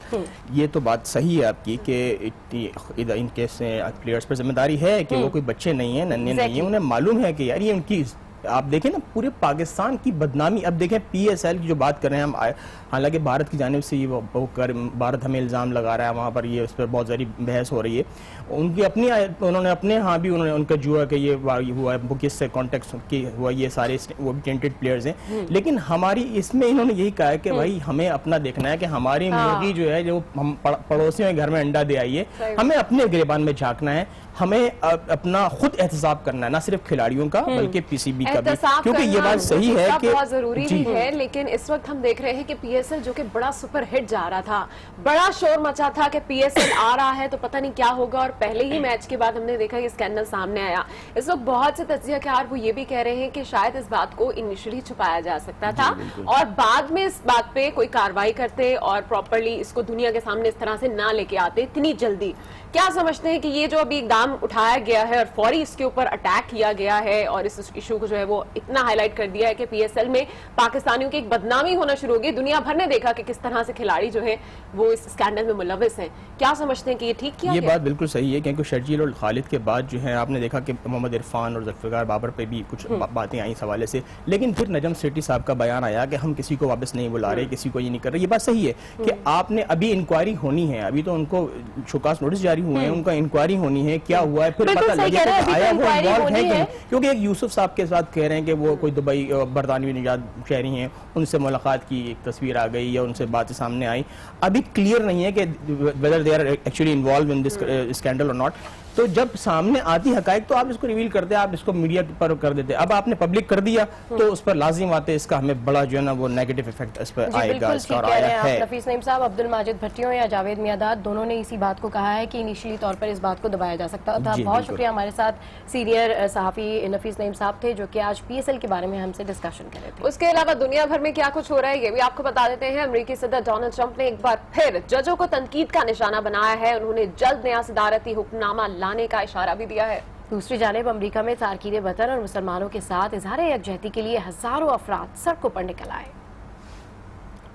ये तो बात सही है आपकी कि इनके प्लेयर्स पर जिम्मेदारी है कि वो कोई बच्चे नहीं है, नन्हे नहीं है। उन्हें मालूम है कि यार ये उनकी, आप देखें ना पूरे पाकिस्तान की बदनामी। अब देखें PSL की जो बात कर रहे हैं हम, हालांकि भारत की जानिब से ये भारत हमें इल्ज़ाम लगा रहा है, वहाँ पर ये उस पर बहुत सारी बहस हो रही है। उनकी अपनी उन्होंने अपने यहाँ भी उन्होंने उनका जुआ कि ये हुआ बुकिस से कॉन्टेक्स्ट की हुआ, ये सारे वो भी टेंटेड प्लेयर्स हैं। लेकिन हमारी इसमें इन्होंने यही कहा है कि भाई हमें अपना देखना है कि हमारी मुर्गी जो है, जो हम पड़ोसियों के घर में अंडा दे आई है, हमें अपने गिरबान में झांकना है, हमें अपना खुद एहतसाब करना है, ना सिर्फ खिलाड़ियों का बल्कि PCB का भी, क्योंकि ये बात सही है कि बहुत जरूरी भी है। लेकिन इस वक्त हम देख रहे हैं कि PSL जो कि बड़ा सुपर हिट जा रहा था, बड़ा शोर मचा था कि PSL आ रहा है तो पता नहीं क्या होगा, और पहले ही मैच के बाद हमने देखा ये स्कैंडल सामने आया। इस वक्त बहुत से तज्जियाकार वो ये भी कह रहे हैं कि शायद इस बात को इनिशियली छुपाया जा सकता था और बाद में इस बात पे कोई कार्रवाई करते और प्रॉपर्ली इसको दुनिया के सामने इस तरह से ना लेके आते इतनी जल्दी। क्या समझते हैं कि ये जो अभी इकदाम उठाया गया है और फौरी इसके ऊपर अटैक किया गया है और इस इशू को जो है वो इतना हाईलाइट कर दिया है कि PSL में पाकिस्तानियों की एक बदनामी होना शुरू हो गई। दुनिया भर ने देखा कि किस तरह से खिलाड़ी जो है वो इस स्कैंडल में मुलविस हैं। क्या समझते हैं कि ये ठीक किया गया? ये बात बिल्कुल सही है, क्योंकि शर्जील और खालिद के बाद जो है आपने देखा कि मोहम्मद इरफान और जुल्फिकार बाबर पे भी कुछ बातें आई इस हवाले से, लेकिन फिर नजम सेठी साहब का बयान आया कि हम किसी को वापस नहीं बुला रहे, किसी को ये नहीं कर रहे। ये बात सही है कि आपने अभी इंक्वायरी होनी है, अभी तो उनको शोकास नोटिस जारी हुए हैं, उनका इंक्वायरी होनी है, क्या हुआ है, फिर पता लगेगा आया वो इन्वॉल्व है कि, क्योंकि एक यूसुफ साहब के साथ آپ کہہ رہے ہیں کہ وہ کوئی دبئی برطانوی نژاد شہری ہیں، ان سے ملاقات کی ایک تصویر آ گئی یا ان سے باتیں سامنے آئی، ابھی کلیئر نہیں ہے کہ whether they are actually involved in this scandal or not. تو جب سامنے آتی حقائق تو آپ اس کو ریویل کرتے، آپ اس کو میڈیا پر کر دیتے. اب آپ نے پبلک کر دیا تو اس پر لازم آتے اس کا ہمیں بڑا جو ہے نا وہ نیگیٹو افیکٹ اس پر آئے گا. اس کا اور آیا ہے. نفیس نعیم صاحب، عبد الماجد بھٹیو یا جاوید میاداد دونوں نے اسی بات کو کہا ہے کہ انیشلی طور پر اس بات کو دبایا جا سکتا تھا. بہت شکریہ. ہمارے ساتھ سینئر صحافی نفیس نعیم صاحب تھے جو کہ آج PSL کے بارے میں ہم سے ڈسکشن کر رہے تھے. اس کے علاوہ دنیا بھر میں کیا کچھ ہو رہا ہے یہ بھی آپ کو بتا دیتے ہیں. امریکی صدر ڈونلڈ ٹرمپ نے ایک بار پھر ججوں کو تنقید کا نشانہ بنایا ہے. انہوں نے جلد نیا صدارتی حکم نامہ لانے کا اشارہ بھی دیا ہے. دوسری جانب امریکہ میں تارکین وطن اور مسلمانوں کے ساتھ اظہار یکجہتی کے لیے ہزاروں افراد سڑکوں پر نکل آئے.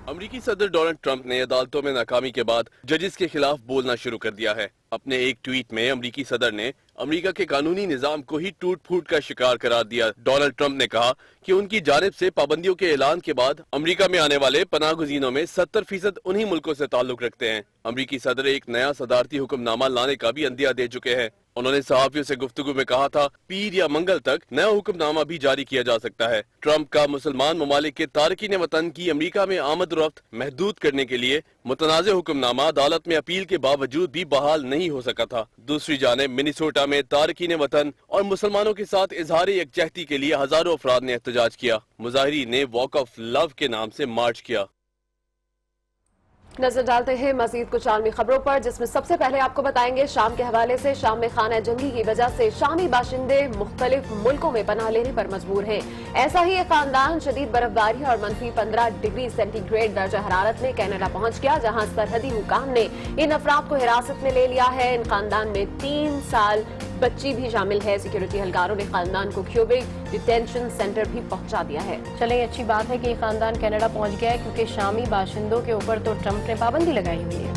امریکی صدر ڈونلڈ ٹرمپ نے عدالتوں میں ناکامی کے بعد ججز کے خلاف بولنا شروع کر دیا ہے. اپنے ایک ٹویٹ میں امریکی صدر نے امریکہ کے قانونی نظام کو ہی ٹوٹ پھوٹ کا شکار قرار دیا. ڈونلڈ ٹرمپ نے کہا کہ ان کی جانب سے پابندیوں کے اعلان کے بعد امریکہ میں آنے والے پناہ گزینوں میں 70% انہی ملکوں سے تعلق رکھتے ہیں. امریکی صدر ایک نیا صدارتی حکم نامہ لانے کا بھی عندیہ دے چکے ہیں. انہوں نے صحافیوں سے گفتگو میں کہا تھا پیر یا منگل تک نیا حکم نامہ بھی جاری کیا جا سکتا ہے. ٹرمپ کا مسلمان ممالک کے تارکین وطن کی امریکہ میں آمد و رفت محدود کرنے کے لیے متنازع حکم نامہ عدالت میں اپیل کے باوجود بھی بحال نہیں ہو سکا تھا. دوسری جانب منیسوٹا میں تارکین وطن اور مسلمانوں کے ساتھ اظہار یکجہتی کے لیے ہزاروں افراد نے احتجاج کیا. مظاہرین نے واک آف لو کے نام سے مارچ کیا. نظر ڈالتے ہیں مزید کچھ عالمی خبروں پر، جس میں سب سے پہلے آپ کو بتائیں گے شام کے حوالے سے. شام میں خانہ جنگی کی وجہ سے شامی باشندے مختلف ملکوں میں پناہ لینے پر مجبور ہیں. ایسا ہی ایک خاندان شدید برف باری اور -15 ڈگری سینٹی گریڈ درجہ حرارت میں کینیڈا پہنچ گیا، جہاں سرحدی حکام نے ان افراد کو حراست میں لے لیا ہے. ان خاندان میں 3 سال بچی بھی شامل ہے. سیکیورٹی اہلکاروں نے خاندان کو کیوبیک ڈیٹینشن سینٹر بھی پہنچا دیا ہے. چلیں اچھی بات ہے کہ یہ خاندان کینیڈا پہنچ گیا ہے، کیونکہ شامی باشندوں کے اوپر تو ٹرمپ نے پابندی لگائی ہوئی ہے.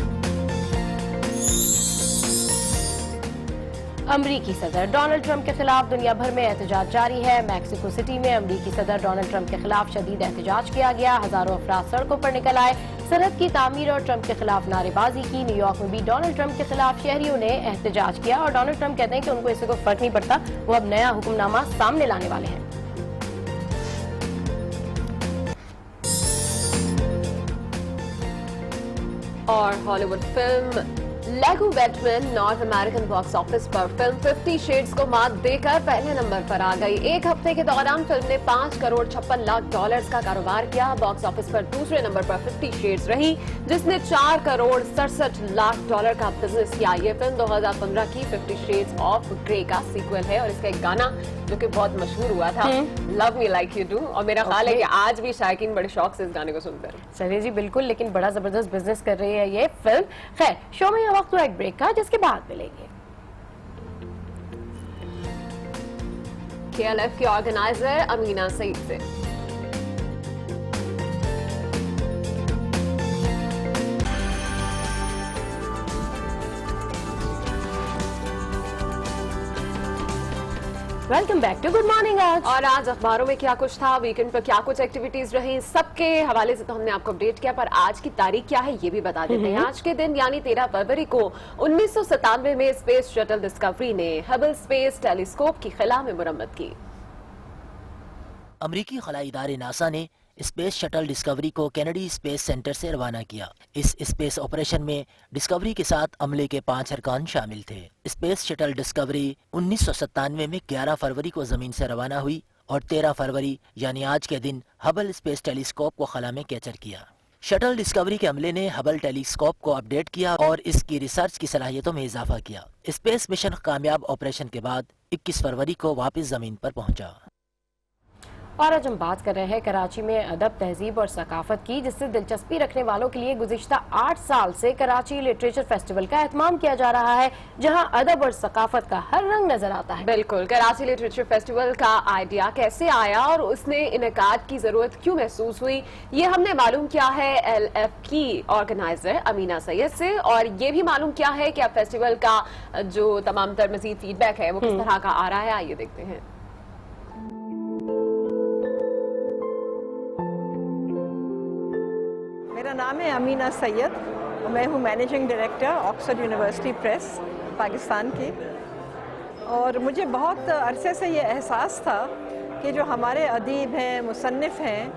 امریکی صدر ڈونلڈ ٹرمپ کے خلاف دنیا بھر میں احتجاج جاری ہے. میکسیکو سٹی میں امریکی صدر ڈونلڈ ٹرمپ کے خلاف شدید احتجاج کیا گیا. ہزاروں افراد سڑکوں پر نکل آئے، سرحد کی تعمیر اور ٹرمپ کے خلاف نعرے بازی کی. نیو یارک میں بھی ڈونلڈ ٹرمپ کے خلاف شہریوں نے احتجاج کیا اور ڈونلڈ ٹرمپ کہتے ہیں کہ ان کو اس سے کوئی فرق نہیں پڑتا، وہ اب نیا حکم نامہ سامنے لانے والے ہیں. اور Hollywood film Lego Batman North American box office پر فلم 50 شیڈز کو مات دے کر پہلے نمبر پر آ گئی. ایک ہفتے کے دوران فلم نے $5 کروڑ 56 لاکھ کا کاروبار کیا. باکس آفس پر دوسرے نمبر پر 50 شیڈز رہی، جس نے $4 کروڑ 67 لاکھ کا بزنس کیا. یہ فلم 2015 کی 50 شیڈز آف گرے کا سیکوئل ہے اور اس کا ایک گانا جو کہ بہت مشہور ہوا تھا، لو می لائک یو ڈو، اور میرا خیال ہے کہ آج بھی شائقین بڑے شوق سے اس گانے کو سنتے ہیں. چلیے جی بالکل، لیکن بڑا زبردست بزنس کر رہی ہے یہ فلم. خیر، شو میں یہ وقت ہوا ایک بریک کا، جس کے بعد ملیں گے. KLF کے آرگنائزر امینا سعید سے. Welcome back to good morning. اور آج اخباروں میں کیا کچھ تھا، ویکنڈ پر کیا کچھ ایکٹیویٹیز رہی، سب کے حوالے سے تو ہم نے آپ کو اپڈیٹ کیا. پر آج کی تاریخ کیا ہے یہ بھی بتا دیتے ہیں. آج کے دن یعنی 13 فروری کو 1997 میں اسپیس شٹل ڈسکوری نے ہبل اسپیس ٹیلیسکوپ کی خلا میں مرمت کی. امریکی خلائی ادارے ناسا نے اسپیس شٹل ڈسکوری کو کینیڈی اسپیس سینٹر سے روانہ کیا. اس اسپیس آپریشن میں ڈسکوری کے ساتھ عملے کے 5 ارکان شامل تھے. اسپیس شٹل ڈسکوری 1997 میں 11 فروری کو زمین سے روانہ ہوئی اور 13 فروری یعنی آج کے دن ہبل اسپیس ٹیلیسکوپ کو خلا میں کیپچر کیا. شٹل ڈسکوری کے عملے نے ہبل ٹیلیسکوپ کو اپ ڈیٹ کیا اور اس کی ریسرچ کی صلاحیتوں میں اضافہ کیا. اسپیس مشن کامیاب آپریشن کے بعد 21 فروری کو واپس زمین پر پہنچا. اور آج ہم بات کر رہے ہیں کراچی میں ادب، تہذیب اور ثقافت کی، جس سے دلچسپی رکھنے والوں کے لیے گزشتہ 8 سال سے کراچی لٹریچر فیسٹیول کا اہتمام کیا جا رہا ہے، جہاں ادب اور ثقافت کا ہر رنگ نظر آتا ہے. بالکل. کراچی لٹریچر فیسٹیول کا آئیڈیا کیسے آیا اور اس نے انعقاد کی ضرورت کیوں محسوس ہوئی، یہ ہم نے معلوم کیا ہے LF کی آرگنائزر امینا سید سے. اور یہ بھی معلوم کیا ہے کہ اب فیسٹیول کا جو تمام تر مزید فیڈ بیک ہے وہ کس طرح کا آ رہا ہے. آئیے دیکھتے ہیں. میرا نام ہے امینا سید اور میں ہوں managing director Oxford university press Pakistan کی. اور مجھے بہت عرصے سے یہ احساس تھا کہ جو ہمارے ادیب ہیں، مصنف ہیں،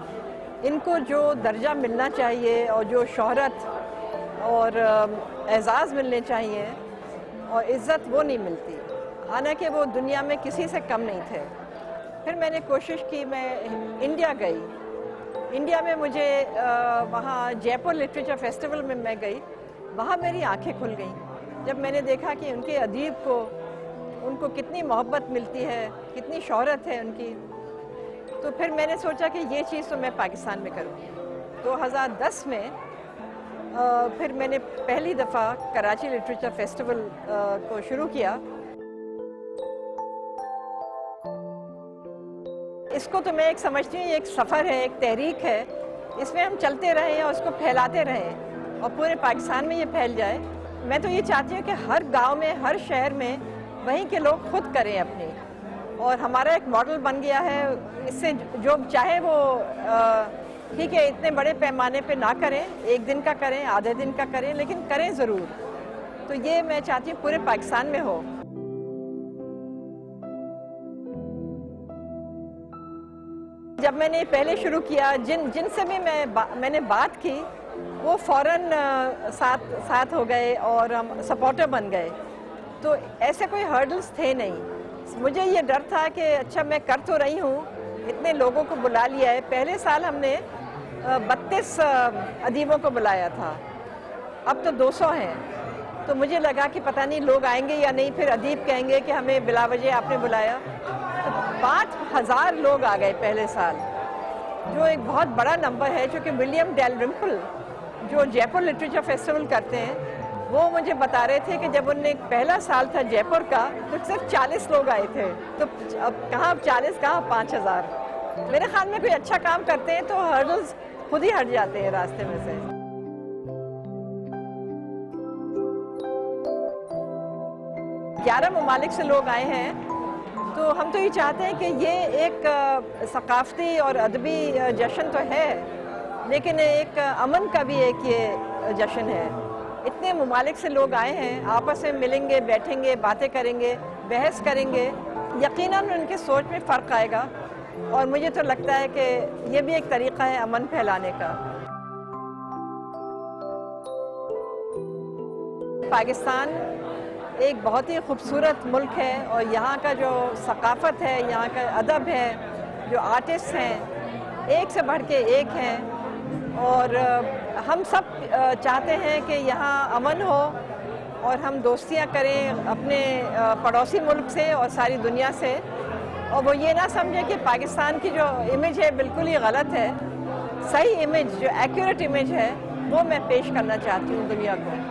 ان کو جو درجہ ملنا چاہیے اور جو شہرت اور اعزاز ملنے چاہیے اور عزت، وہ نہیں ملتی، حالانکہ وہ دنیا میں کسی سے کم نہیں تھے۔ پھر میں نے کوشش کی، میں انڈیا گئی۔ انڈیا میں مجھے وہاں جے پور لٹریچر فیسٹیول میں میں گئی، وہاں میری آنکھیں کھل گئیں جب میں نے دیکھا کہ ان کے ادیب کو، ان کو کتنی محبت ملتی ہے، کتنی شہرت ہے ان کی۔ تو پھر میں نے سوچا کہ یہ چیز تو میں پاکستان میں کروں گی۔ 2010 میں پھر میں نے پہلی دفعہ کراچی لٹریچر فیسٹیول کو شروع کیا۔ اس کو تو میں ایک سمجھتی ہوں، یہ ایک سفر ہے، ایک تحریک ہے، اس میں ہم چلتے رہیں اور اس کو پھیلاتے رہیں اور پورے پاکستان میں یہ پھیل جائے۔ میں تو یہ چاہتی ہوں کہ ہر گاؤں میں، ہر شہر میں وہیں کے لوگ خود کریں اپنی، اور ہمارا ایک ماڈل بن گیا ہے۔ اس سے جو چاہے وہ ٹھیک ہے، اتنے بڑے پیمانے پہ نہ کریں، ایک دن کا کریں، آدھے دن کا کریں، لیکن کریں ضرور۔ تو یہ میں چاہتی ہوں پورے پاکستان میں ہو۔ جب میں نے پہلے شروع کیا، جن سے بھی میں نے بات کی، وہ فوراً ساتھ ہو گئے اور ہم سپورٹر بن گئے۔ تو ایسے کوئی ہرڈلز تھے نہیں۔ مجھے یہ ڈر تھا کہ اچھا میں کر تو رہی ہوں، اتنے لوگوں کو بلا لیا ہے۔ پہلے سال ہم نے 32 ادیبوں کو بلایا تھا، اب تو 200 ہیں۔ تو مجھے لگا کہ پتہ نہیں لوگ آئیں گے یا نہیں، پھر ادیب کہیں گے کہ ہمیں بلا وجہ آپ نے بلایا۔ تو 5000 لوگ آ گئے پہلے سال، جو ایک بہت بڑا نمبر ہے۔ چونکہ ولیم ڈیل رمپل جو جے پور لٹریچر فیسٹیول کرتے ہیں، وہ مجھے بتا رہے تھے کہ جب انہوں نے پہلا سال تھا جے پور کا، تو صرف 40 لوگ آئے تھے۔ تو اب کہاں 40، کہاں 5000۔ میرے خیال میں کوئی اچھا کام کرتے ہیں تو ہرڈلز خود ہی ہٹ جاتے ہیں راستے میں سے۔ 11 ممالک سے لوگ آئے ہیں۔ تو ہم تو یہ چاہتے ہیں کہ یہ ایک ثقافتی اور ادبی جشن تو ہے، لیکن ایک امن کا بھی ایک یہ جشن ہے۔ اتنے ممالک سے لوگ آئے ہیں، آپس میں ملیں گے، بیٹھیں گے، باتیں کریں گے، بحث کریں گے، یقیناً ان کی سوچ میں فرق آئے گا، اور مجھے تو لگتا ہے کہ یہ بھی ایک طریقہ ہے امن پھیلانے کا۔ پاکستان ایک بہت ہی خوبصورت ملک ہے، اور یہاں کا جو ثقافت ہے، یہاں کا ادب ہے، جو آرٹسٹ ہیں، ایک سے بڑھ کے ایک ہیں، اور ہم سب چاہتے ہیں کہ یہاں امن ہو اور ہم دوستیاں کریں اپنے پڑوسی ملک سے اور ساری دنیا سے، اور وہ یہ نہ سمجھے کہ پاکستان کی جو امیج ہے بالکل ہی غلط ہے۔ صحیح امیج، جو ایکوریٹ امیج ہے، وہ میں پیش کرنا چاہتی ہوں دنیا کو۔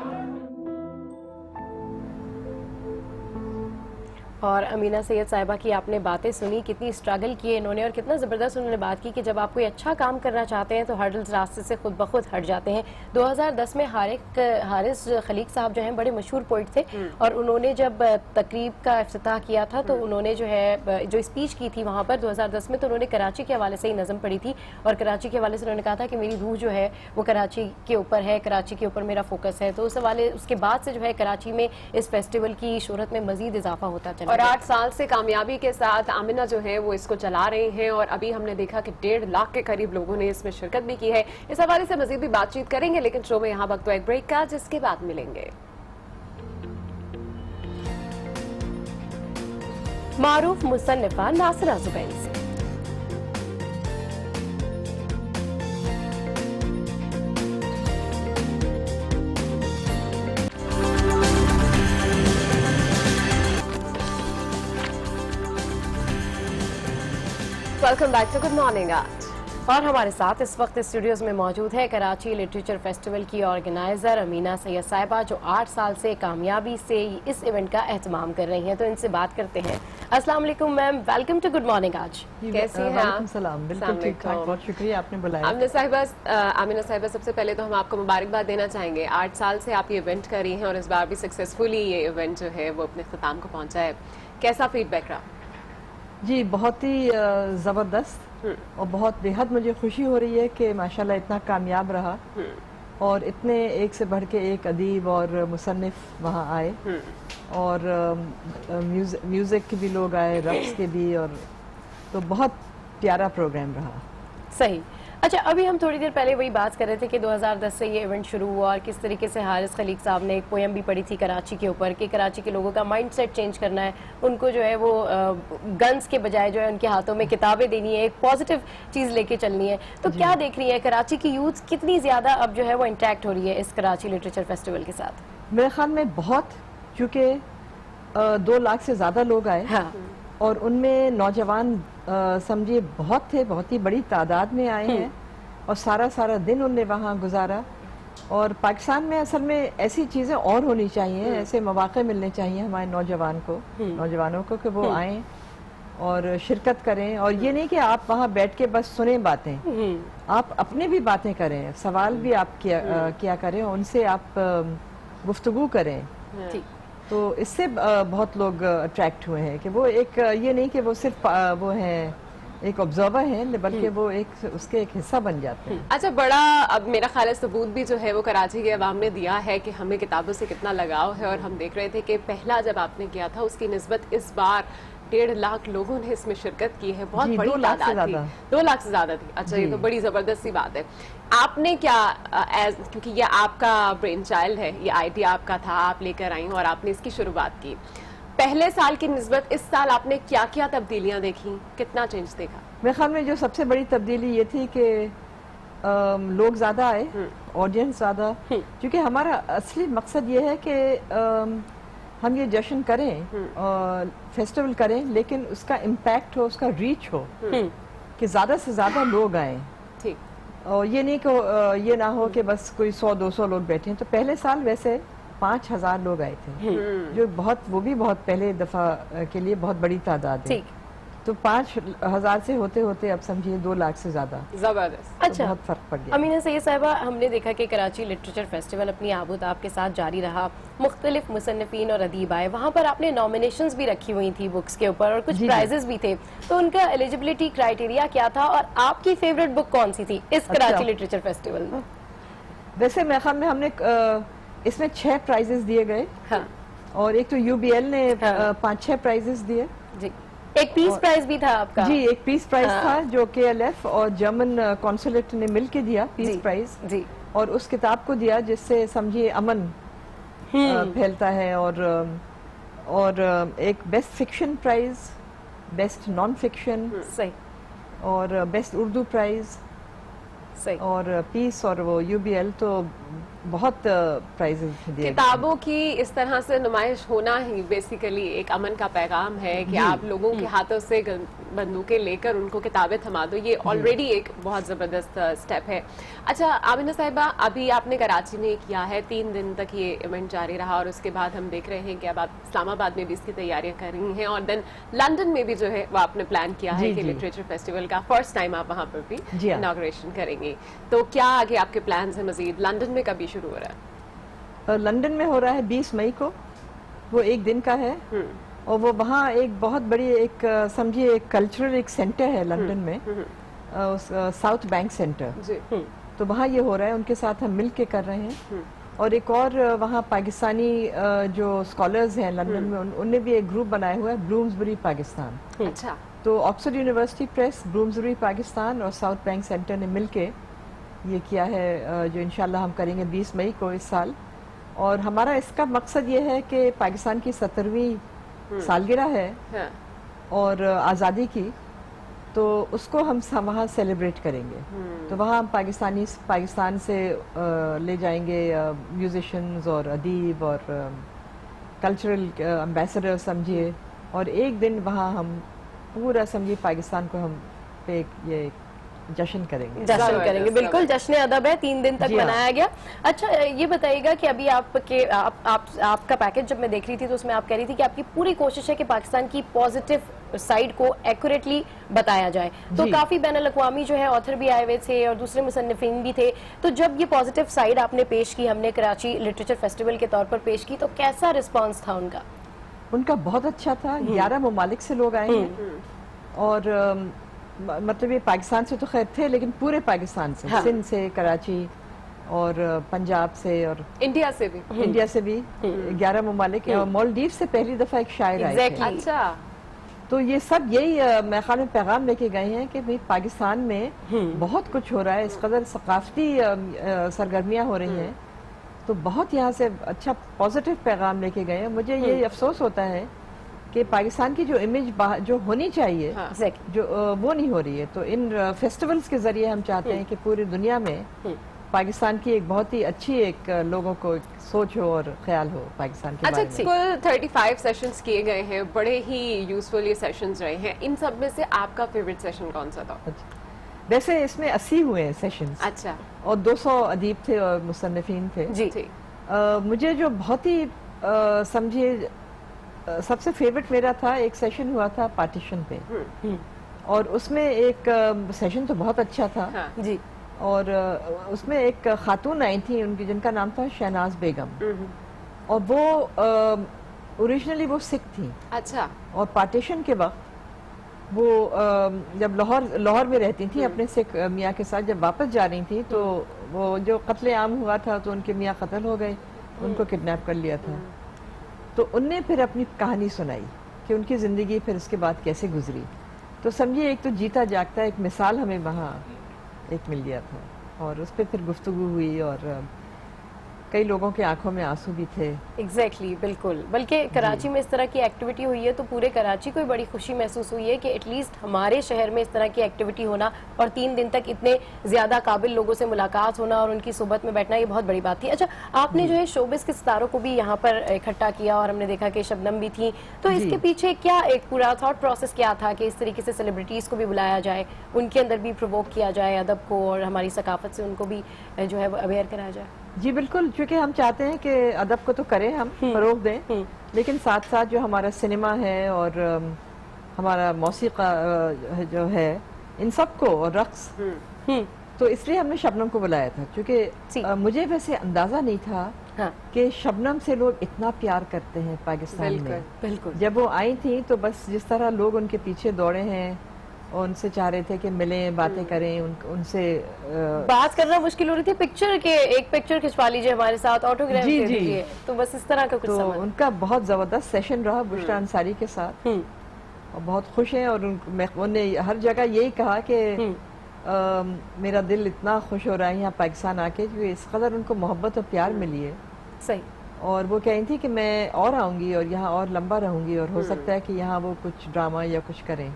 اور امینہ سید صاحبہ کی آپ نے باتیں سنی، کتنی اسٹرگل کیے انہوں نے، اور کتنا زبردست انہوں نے بات کی کہ جب آپ کوئی اچھا کام کرنا چاہتے ہیں تو ہرڈلز راستے سے خود بخود ہٹ جاتے ہیں۔ 2010 میں حارث خلیق صاحب جو ہیں بڑے مشہور پوئٹ تھے، اور انہوں نے جب تقریب کا افتتاح کیا تھا تو انہوں نے جو ہے جو اسپیچ کی تھی وہاں پر 2010 میں، تو انہوں نے کراچی کے حوالے سے ہی نظم پڑھی تھی، اور کراچی کے حوالے سے انہوں نے کہا تھا کہ میری روح جو ہے وہ کراچی کے اوپر ہے، کراچی کے اوپر میرا فوکس ہے۔ تو اس کے بعد سے جو ہے کراچی میں اس فیسٹیول کی شہرت میں مزید اضافہ ہوتا چلا، اور 8 سال سے کامیابی کے ساتھ آمنہ جو ہے وہ اس کو چلا رہی ہیں، اور ابھی ہم نے دیکھا کہ 1.5 لاکھ کے قریب لوگوں نے اس میں شرکت بھی کی ہے۔ اس حوالے سے مزید بھی بات چیت کریں گے، لیکن شو میں یہاں وقت ایک بریک کا، جس کے بعد ملیں گے۔ معروف مصنفہ ناصرہ زبیری سے۔ Welcome back to good morning آج۔ اور ہمارے ساتھ اس وقت اسٹوڈیوز میں موجود ہے کراچی لٹریچر فیسٹیول کی آرگنائزر امینہ سید صاحبہ، جو 8 سال سے کامیابی سے اس ایونٹ کا اہتمام کر رہی ہیں، تو ان سے بات کرتے ہیں۔ السلام علیکم میم، ویلکم ٹو گڈ مارننگ آج۔ کیسی ہیں آپ؟ وعلیکم السلام، بالکل ٹھیک ٹھاک، بہت شکریہ آپ نے بلایا۔ آمنہ صاحبہ، سب سے پہلے تو ہم آپ کو مبارکباد دینا چاہیں گے، 8 سال سے آپ یہ ایونٹ کر رہی ہیں اور اس بار بھی سکسیزفلی یہ ایونٹ جو ہے وہ اپنے اختتام کو پہنچا ہے۔ کیسا فیڈ بیک رہا؟ جی بہت ہی زبردست، اور بہت بے حد مجھے خوشی ہو رہی ہے کہ ماشاءاللہ اتنا کامیاب رہا، اور اتنے ایک سے بڑھ کے ایک ادیب اور مصنف وہاں آئے، اور میوزک کے بھی لوگ آئے، رقص کے بھی، اور تو بہت प्यारा प्रोग्राम रहा। सही। अच्छा, अभी हम थोड़ी देर पहले वही बात कर रहे थे कि 2010 से ये इवेंट शुरू हुआ और किस तरीके से हारिस खलीक साहब ने एक पोएम भी पढ़ी थी कराची के ऊपर कि कराची के लोगों का माइंड सेट चेंज करना है, उनको जो है वो गन्स के बजाय जो है उनके हाथों में किताबें देनी है, एक पॉजिटिव चीज़ लेके चलनी है। तो क्या देख रही है कराची की यूथ कितनी ज़्यादा अब जो है वो इंटैक्ट हो रही है इस कराची लिटरेचर फेस्टिवल के साथ? मेरे ख्याल में बहुत, क्योंकि 2 लाख से ज़्यादा लोग आए। हाँ। और उनमें नौजवान समझिए बहुत थे, बहुत ही बड़ी तादाद में आए हैं और सारा दिन उनने वहाँ गुजारा। और पाकिस्तान में असल में ऐसी चीज़ें और होनी चाहिए, ऐसे मौके मिलने चाहिए हमारे नौजवानों को कि वो आएँ और शिरकत करें। और ये नहीं कि आप वहाँ बैठ के बस सुने बातें, आप अपनी भी बातें करें, सवाल भी आप किया करें, उनसे आप गुफ्तगू करें। तो इससे बहुत लोग अट्रैक्ट हुए हैं कि वो एक ये नहीं कि वो सिर्फ वो हैं एक ऑब्जर्वर हैं, बल्कि वो उसके एक हिस्सा बन जाते हैं। अच्छा, बड़ा अब मेरा ख्याल है सबूत भी जो है वो कराची के अवाम ने दिया है कि हमें किताबों से कितना लगाव है। और हम देख रहे थे कि पहला जब आपने किया था उसकी निस्बत इस बार 1.5 लाख लोगों ने इसमें शिरकत की है, बहुत बड़ी तादाद थी, 2 लाख से ज्यादा थी। अच्छा, ये तो बड़ी जबरदस्त सी बात है। आपने क्या क्योंकि ये आपका ब्रेन चाइल्ड है, ये आइडिया आपका था, आप लेकर आई और आपने इसकी शुरुआत की, पहले साल की निस्बत इस साल आपने क्या क्या तब्दीलियां देखी, कितना चेंज देखा? मेरे ख्याल में जो सबसे बड़ी तब्दीली ये थी कि लोग ज्यादा आए, ऑडियंस ज्यादा, क्योंकि हमारा असली मकसद ये है कि हम ये जश्न करें, फेस्टिवल करें, लेकिन उसका इम्पैक्ट हो, उसका रीच हो, कि ज्यादा से ज्यादा लोग आए। ठीक। और ये नहीं कि ये ना हो कि बस कोई 100-200 लोग बैठे हैं। तो पहले साल वैसे 5000 लोग आए थे, जो वो भी बहुत पहले दफा के लिए बहुत बड़ी तादाद है। तो 5000 से होते होते अब समझिए 2 लाख से ज्यादा। जबरदस्त। अच्छा, तो बहुत फर्क पड़ गया। अमीना सैयद साहिबा, हमने देखा कि कराची लिटरेचर फेस्टिवल अपनी आबूताब के साथ जारी रहा, मुख्तलिफ मुसन्निफीन और अदीब आए, वहाँ पर आपने नॉमिनेशंस भी रखी हुई थी बुक्स के ऊपर और कुछ प्राइजेस भी थे, तो उनका एलिजिबिलिटी क्राइटेरिया क्या था और आपकी फेवरेट बुक कौन सी थी इस कराची लिटरेचर फेस्टिवल में? वैसे मेरे ख्याल में हमने इसमें 6 प्राइजेस दिए गए। हाँ। और एक तो UBL ने 5-6 प्राइजेस दिए जी। एक पीस प्राइज भी था आपका? जी, एक पीस प्राइज था जो KLF और जर्मन कॉन्सुलेट ने मिल के दिया, पीस प्राइज जी। और उस किताब को दिया जिससे समझिए अमन फैलता है। और एक best fiction prize, best non fiction, सही, और बेस्ट उर्दू प्राइज, सही, और पीस और वो UBL, तो बहुत प्राइजेस दिए। किताबों की इस तरह से नुमाइश होना ही बेसिकली एक अमन का पैगाम है कि आप लोगों के हाथों से बंदूकें लेकर उनको किताबें थमा दो, ये ऑलरेडी एक बहुत ज़बरदस्त स्टेप है। अच्छा आमिना साहिबा, अभी आपने कराची में किया है, 3 दिन तक ये इवेंट जारी रहा और उसके बाद हम देख रहे हैं कि अब आप इस्लामाबाद में भी इसकी तैयारियां कर रही हैं और देन लंदन में भी जो है वो आपने प्लान किया है कि लिटरेचर फेस्टिवल का फर्स्ट टाइम आप वहाँ पर भी इनॉग्रेशन करेंगे। तो क्या आगे आपके प्लान है मजीद? लंदन में कभी शुरू हो रहा है? लंदन में हो रहा है 20 मई को, वो 1 दिन का है। और वो वहाँ एक बहुत बड़ी एक समझिए एक कल्चरल एक सेंटर है लंदन में, साउथ बैंक सेंटर, तो वहाँ ये हो रहा है, उनके साथ हम मिल के कर रहे हैं। और एक और वहाँ पाकिस्तानी जो स्कॉलर्स हैं लंदन में, उनने भी एक ग्रुप बनाया हुआ है, ब्लूम्सबरी पाकिस्तान। अच्छा। तो Oxford university press, Bloomsbury Pakistan और साउथ बैंक सेंटर ने मिल के ये किया है, जो इंशाल्लाह हम करेंगे 20 मई को इस साल। और हमारा इसका मकसद ये है कि पाकिस्तान की 70वीं सालगिरह है और आज़ादी की, तो उसको हम वहाँ सेलिब्रेट करेंगे। तो वहाँ हम पाकिस्तान से ले जाएंगे म्यूजिशियंस और अदीब और कल्चरल एम्बेसडर समझिए, और एक दिन वहाँ हम पूरा समझिए पाकिस्तान को हम पे ये जश्न करेंगे। बिल्कुल, जश्न अदब है, 3 दिन तक मनाया गया। अच्छा ये बताइएगा कि अभी आपका पैकेज जब मैं देख रही थी तो उसमें आप कह रही थी कि आपकी पूरी कोशिश है कि पाकिस्तान की पॉजिटिव साइड को एक्यूरेटली बताया जाए, तो काफी बैनुल अक़वामी जो है ऑथर भी आए हुए थे और दूसरे मुसन्निफीन भी थे, तो जब ये पॉजिटिव साइड आपने पेश की, हमने कराची लिटरेचर फेस्टिवल के तौर पर पेश की, तो कैसा रिस्पॉन्स था उनका? उनका बहुत अच्छा था। 11 ममालिक से लोग आए हैं और मतलब ये पाकिस्तान से तो खैर थे, लेकिन पूरे पाकिस्तान से, सिंध से, कराची और पंजाब से और इंडिया से भी 11 ममालिक। और मालदीव से पहली दफा एक शायर आए थे। अच्छा। تو یہ سب یہی میرے خیال میں پیغام لے کے گئے ہیں کہ بھئی پاکستان میں بہت کچھ ہو رہا ہے، اس قدر ثقافتی سرگرمیاں ہو رہی ہیں، تو بہت یہاں سے اچھا پازیٹیو پیغام لے کے گئے ہیں. مجھے یہ افسوس ہوتا ہے کہ پاکستان کی جو امیج جو ہونی چاہیے جو وہ نہیں ہو رہی ہے. تو ان فیسٹیولز کے ذریعے ہم چاہتے ہیں کہ پوری دنیا میں پاکستان کی ایک بہت ہی اچھی ایک لوگوں کو سوچ ہو اور خیال ہو پاکستان کے بارے میں. کل 35 سیشنز کیے گئے ہیں، بڑے ہی یوزفل یہ سیشنز رہے ہیں. ان سب میں سے آپ کا فیوریٹ سیشن کون سا تھا؟ ویسے اس میں 80 ہوئے ہیں سیشنز. اچھا. اور 200 ادیب تھے اور مصنفین تھے. جی. مجھے جو بہت ہی سمجھے سب سے فیوریٹ میرا تھا، ایک سیشن ہوا تھا پارٹیشن پہ، اور اس میں ایک سیشن تو بہت اچھا تھا. جی. اور اس میں ایک خاتون آئی تھی ان کی، جن کا نام تھا شہناز بیگم، اور وہ اوریجنلی وہ سکھ تھیں. اچھا. اور پارٹیشن کے وقت وہ جب لاہور میں رہتی تھیں اپنے سکھ میاں کے ساتھ، جب واپس جا رہی تھیں تو وہ جو قتل عام ہوا تھا تو ان کے میاں قتل ہو گئے، ان کو کڈنیپ کر لیا تھا. تو ان نے پھر اپنی کہانی سنائی کہ ان کی زندگی پھر اس کے بعد کیسے گزری. تو سمجھیے ایک تو جیتا جاگتا ایک مثال ہمیں وہاں ایک مل گیا تھا، اور اس پہ پھر گفتگو ہوئی، اور کئی لوگوں کے آنکھوں میں آنسو بھی تھے. ایگزیکٹلی بالکل. بلکہ کراچی میں اس طرح کی ایکٹیویٹی ہوئی ہے تو پورے کراچی کو بڑی خوشی محسوس ہوئی ہے کہ ایٹ لیسٹ ہمارے شہر میں اس طرح کی ایکٹیویٹی ہونا اور 3 دن تک اتنے زیادہ قابل لوگوں سے ملاقات ہونا اور ان کی صحبت میں بیٹھنا، یہ بہت بڑی بات تھی. اچھا، آپ نے جو ہے شوبز کے ستاروں کو بھی یہاں پر اکٹھا کیا اور ہم نے دیکھا کہ شبنم بھی تھیں، تو اس کے پیچھے کیا ایک پورا تھاٹ پروسیس کیا تھا کہ اس طریقے سے سیلیبریٹیز کو بھی بلایا جائے، ان کے اندر بھی پرووک کیا جائے ادب کو اور ہماری ثقافت سے ان کو بھی جو ہے اویئر کرایا جائے؟ جی بالکل، چونکہ ہم چاہتے ہیں کہ ادب کو تو کریں، ہم فروغ دیں، لیکن ساتھ ساتھ جو ہمارا سنیما ہے اور ہمارا موسیقی جو ہے ان سب کو، اور رقص، تو اس لیے ہم نے شبنم کو بلایا تھا. کیونکہ مجھے ویسے اندازہ نہیں تھا کہ شبنم سے لوگ اتنا پیار کرتے ہیں پاکستان میں. بالکل. جب وہ آئی تھیں تو بس جس طرح لوگ ان کے پیچھے دوڑے ہیں اور ان سے چاہ رہے تھے کہ ملیں، باتیں کریں، ان سے بات کرنا مشکل ہو رہی تھی. ایک پکچر کھنچوا لیجیے ہمارے ساتھ، آٹوگراف دے دیجیے، تو بس اس طرح کا کچھ. تو ان کا بہت زبردست سیشن رہا بشریٰ انصاری کے ساتھ، اور بہت خوش ہیں. اور انہوں نے ہر جگہ یہی کہا کہ میرا دل اتنا خوش ہو رہا ہے یہاں پاکستان آ کے، کیونکہ اس قدر ان کو محبت اور پیار ملی ہے. صحیح. اور وہ کہیں تھی کہ میں اور آؤں گی اور یہاں اور لمبا رہوں گی، اور ہو سکتا ہے کہ یہاں وہ کچھ ڈرامہ یا کچھ کریں.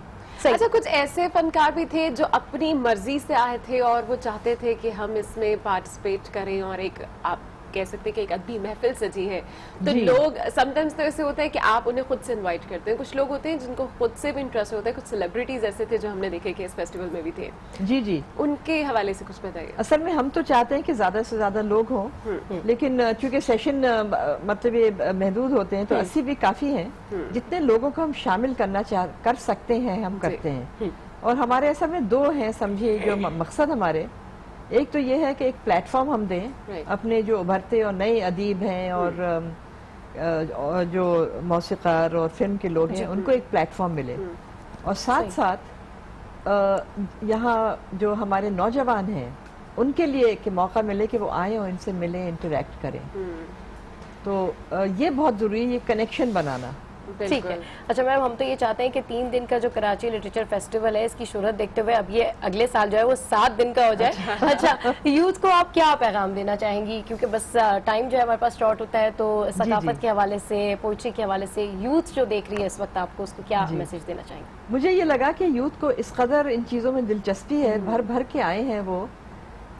اچھا، کچھ ایسے فنکار بھی تھے جو اپنی مرضی سے آئے تھے اور وہ چاہتے تھے کہ ہم اس میں پارٹیسپیٹ کریں، اور ایک آپ کہہ سکتے کہ ایک ادبی محفل سجی ہے. تو لوگ سم ٹائمز تو ایسے ہوتا ہے کہ آپ انہیں خود سے انوائٹ کرتے ہیں، کچھ لوگ ہوتے ہیں جن کو خود سے بھی انٹرسٹ ہوتا ہے. کچھ سیلیبریٹیز ایسے تھے جو ہم نے دیکھے کہ اس فیسٹیول میں بھی تھے. جی ان کے حوالے سے کچھ بتائیے. اصل میں ہم تو چاہتے ہیں کہ زیادہ سے زیادہ لوگ ہوں، لیکن چونکہ سیشن مطلب یہ محدود ہوتے ہیں تو 80 بھی کافی ہیں. جتنے لوگوں کو ہم شامل کر سکتے ہیں ہم کرتے ہیں. اور ہمارے اصل میں 2 ہیں سمجھیے جو مقصد ہمارے. ایک تو یہ ہے کہ ایک پلیٹ فارم ہم دیں اپنے جو ابھرتے اور نئے ادیب ہیں اور جو موسیقار اور فلم کے لوگ ہیں ان کو ایک پلیٹ فارم ملے، اور ساتھ ساتھ یہاں جو ہمارے نوجوان ہیں ان کے لیے کہ موقع ملے کہ وہ آئیں اور ان سے ملیں، انٹریکٹ کریں. تو یہ بہت ضروری ہے، یہ کنیکشن بنانا. ٹھیک ہے. اچھا میم، ہم تو یہ چاہتے ہیں کہ 3 دن کا جو کراچی لٹریچر فیسٹیول ہے اس کی شہرت دیکھتے ہوئے اب یہ اگلے سال جو ہے وہ 7 دن کا ہو جائے. اچھا، یوتھ کو آپ کیا پیغام دینا چاہیں گی؟ کیونکہ بس ٹائم جو ہے ہمارے پاس شارٹ ہوتا ہے، تو ثقافت کے حوالے سے، پوئٹری کے حوالے سے یوتھ جو دیکھ رہی ہے اس وقت، آپ کو اس کو کیا میسج دینا چاہیں گے؟ مجھے یہ لگا کہ یوتھ کو اس قدر ان چیزوں میں دلچسپی ہے، بھر کے آئے ہیں وہ،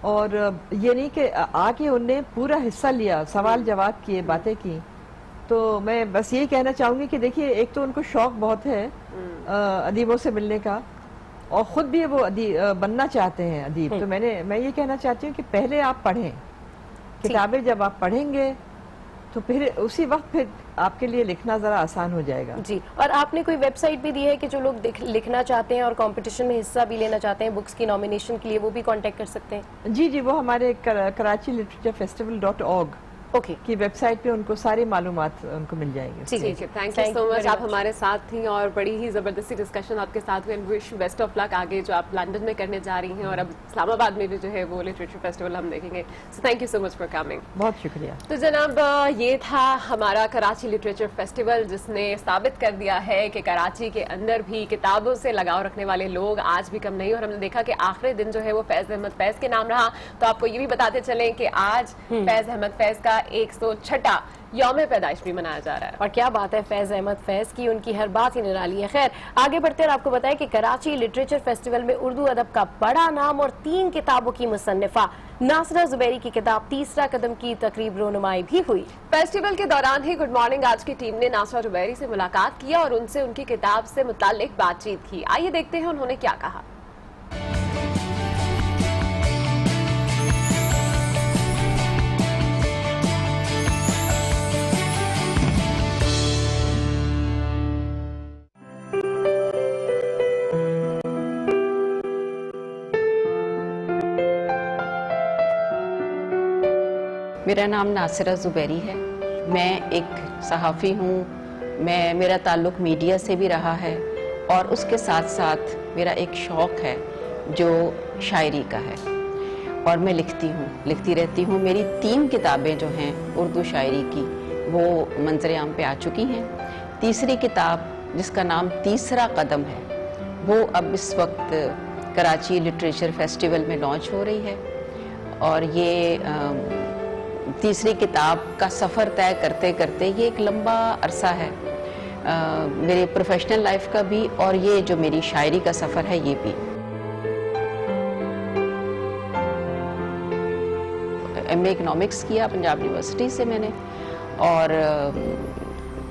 اور یہ نہیں کہ آ کے ان نے پورا حصہ لیا، سوال جواب کیے، باتیں کی. تو میں بس یہی کہنا چاہوں گی کہ دیکھیے، ایک تو ان کو شوق بہت ہے ادیبوں سے ملنے کا، اور خود بھی وہ بننا چاہتے ہیں ادیب. تو میں یہ کہنا چاہتی ہوں کہ پہلے آپ پڑھیں کتابیں. جب آپ پڑھیں گے تو پھر اسی وقت پھر آپ کے لیے لکھنا ذرا آسان ہو جائے گا. جی. اور آپ نے کوئی ویب سائٹ بھی دی ہے کہ جو لوگ لکھنا چاہتے ہیں اور کمپٹیشن میں حصہ بھی لینا چاہتے ہیں بکس کی نامینیشن کے لیے، وہ بھی کانٹیکٹ کر سکتے ہیں؟ جی، وہ ہمارے Karachi literature festival .org okay की वेबसाइट पे उनको सारी मालूमात उनको मिल जाएंगी। ठीक है, थैंक यू सो मच। आप हमारे साथ थी और बड़ी ही ज़बरदस्ती डिस्कशन आपके साथ हुई and wish best of luck आगे जो आप लंदन में करने जा रही हैं और अब इस्लामाबाद में भी जो है वो लिटरेचर फेस्टिवल हम देखेंगे। So thank you so much for coming. बहुत शुक्रिया। तो जनाब ये था हमारा कराची लिटरेचर फेस्टिवल जिसने साबित कर दिया है कि कराची के अंदर भी किताबों से लगाव रखने वाले लोग आज भी कम नहीं, और हमने देखा कि आखिरी दिन जो है वो फैज़ अहमद फैज़ के नाम रहा। तो आपको ये भी बताते चलें कि आज फैज़ अहमद फैज़ का 106वां यौम पैदाइश भी मनाया जा रहा है। और क्या बात है फैज़ अहमद फैज़ की, उनकी हर बात ही निराली है। खैर आगे बढ़ते हैं और आपको बताएं कि कराची लिटरेचर फेस्टिवल में उर्दू अदब का बड़ा नाम और 3 किताबों की मुसन्निफा नासिरा जुबैरी की किताब तीसरा कदम की तकरीब रोनुमाई भी हुई। फेस्टिवल के दौरान ही गुड मॉर्निंग आज की टीम ने नासिरा जुबैरी से मुलाकात किया और उनसे उनकी किताब से मुताल्लिक बातचीत की। आइए देखते हैं उन्होंने क्या कहा। मेरा नाम नासिरा ज़ुबैरी है। मैं एक सहाफ़ी हूँ। मेरा ताल्लुक़ मीडिया से भी रहा है और उसके साथ साथ मेरा एक शौक़ है जो शायरी का है और मैं लिखती रहती हूँ। मेरी 3 किताबें जो हैं उर्दू शायरी की वो मंज़र आम पे आ चुकी हैं। तीसरी किताब जिसका नाम तीसरा कदम है वो अब इस वक्त कराची लिटरेचर फेस्टिवल में लॉन्च हो रही है और ये तीसरी किताब का सफ़र तय करते करते ये एक लंबा अरसा है मेरे प्रोफेशनल लाइफ का भी और ये जो मेरी शायरी का सफ़र है ये भी। एमए इकनॉमिक्स किया पंजाब यूनिवर्सिटी से मैंने और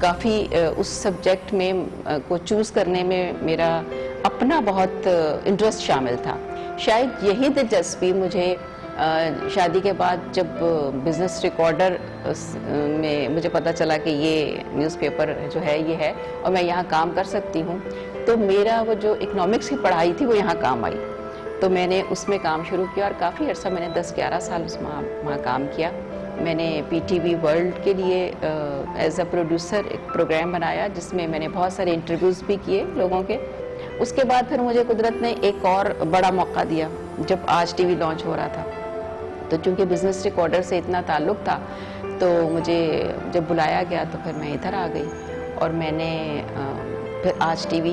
काफ़ी उस सब्जेक्ट में को चूज़ करने में मेरा अपना बहुत इंटरेस्ट शामिल था। शायद यही दिलचस्पी मुझे शादी के बाद जब बिज़नेस रिकॉर्डर में मुझे पता चला कि ये न्यूज़पेपर जो है ये है और मैं यहाँ काम कर सकती हूँ, तो मेरा वो जो इकनॉमिक्स की पढ़ाई थी वो यहाँ काम आई। तो मैंने उसमें काम शुरू किया और काफ़ी अर्सा मैंने 10-11 साल उसमें वहाँ काम किया। मैंने PTV वर्ल्ड के लिए एज अ प्रोड्यूसर एक प्रोग्राम बनाया जिसमें मैंने बहुत सारे इंटरव्यूज़ भी किए लोगों के। उसके बाद फिर मुझे कुदरत ने एक और बड़ा मौका दिया जब आज TV लॉन्च हो रहा था। तो चूँकि बिज़नेस रिकॉर्डर से इतना ताल्लुक़ था तो मुझे जब बुलाया गया तो फिर मैं इधर आ गई और मैंने फिर आज TV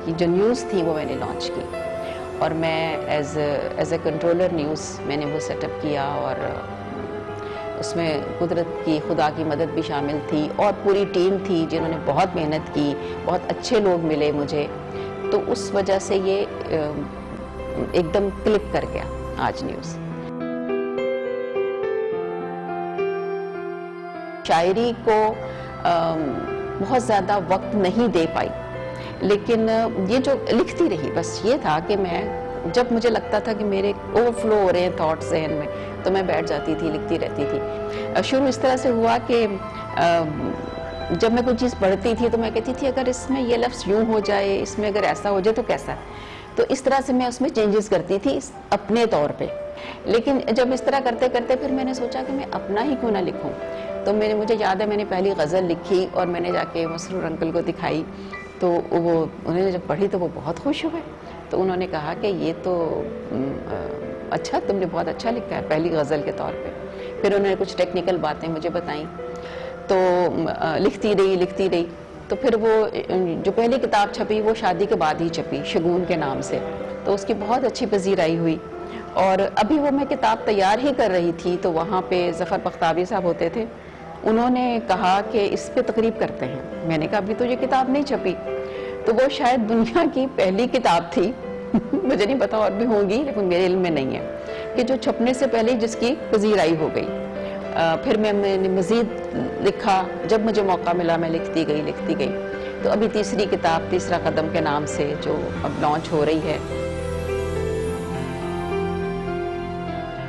की जो न्यूज़ थी वो मैंने लॉन्च की और मैं एज ए कंट्रोलर न्यूज़ मैंने वो सेटअप किया और उसमें कुदरत की खुदा की मदद भी शामिल थी और पूरी टीम थी जिन्होंने बहुत मेहनत की, बहुत अच्छे लोग मिले मुझे। तो उस वजह से ये एकदम क्लिक कर गया आज न्यूज़। शायरी को बहुत ज़्यादा वक्त नहीं दे पाई, लेकिन ये जो लिखती रही बस ये था कि मैं जब मुझे लगता था कि मेरे ओवरफ्लो हो रहे हैं थॉट्स जहन में तो मैं बैठ जाती थी, लिखती रहती थी। शुरू इस तरह से हुआ कि जब मैं कोई चीज़ पढ़ती थी तो मैं कहती थी अगर इसमें ये लफ्ज़ यूँ हो जाए, इसमें अगर ऐसा हो जाए तो कैसा है। तो इस तरह से मैं उसमें चेंजेस करती थी अपने तौर पे। लेकिन जब इस तरह करते करते फिर मैंने सोचा कि मैं अपना ही क्यों ना लिखूं। तो मुझे याद है मैंने पहली गज़ल लिखी और मैंने जाके मसरूर अंकल को दिखाई तो वो उन्होंने जब पढ़ी तो वो बहुत खुश हुए। तो उन्होंने कहा कि ये तो अच्छा, तुमने बहुत अच्छा लिखा है पहली गज़ल के तौर पे। फिर उन्होंने कुछ टेक्निकल बातें मुझे बताई तो लिखती रही। तो फिर वो जो पहली किताब छपी वो शादी के बाद ही छपी, शगुन के नाम से। तो उसकी बहुत अच्छी पजीराई हुई और अभी वो मैं किताब तैयार ही कर रही थी तो वहाँ पे ज़फ़र बख्तावी साहब होते थे। उन्होंने कहा कि इस पे तकरीब करते हैं। मैंने कहा अभी तो ये किताब नहीं छपी। तो वो शायद दुनिया की पहली किताब थी मुझे नहीं पता और भी होंगी लेकिन मेरे इल्म में नहीं है कि जो छपने से पहले जिसकी पजीराई हो गई। फिर मैंने मज़ीद लिखा, जब मुझे मौका मिला मैं लिखती गई। तो अभी तीसरी किताब तीसरा कदम के नाम से जो अब लॉन्च हो रही है।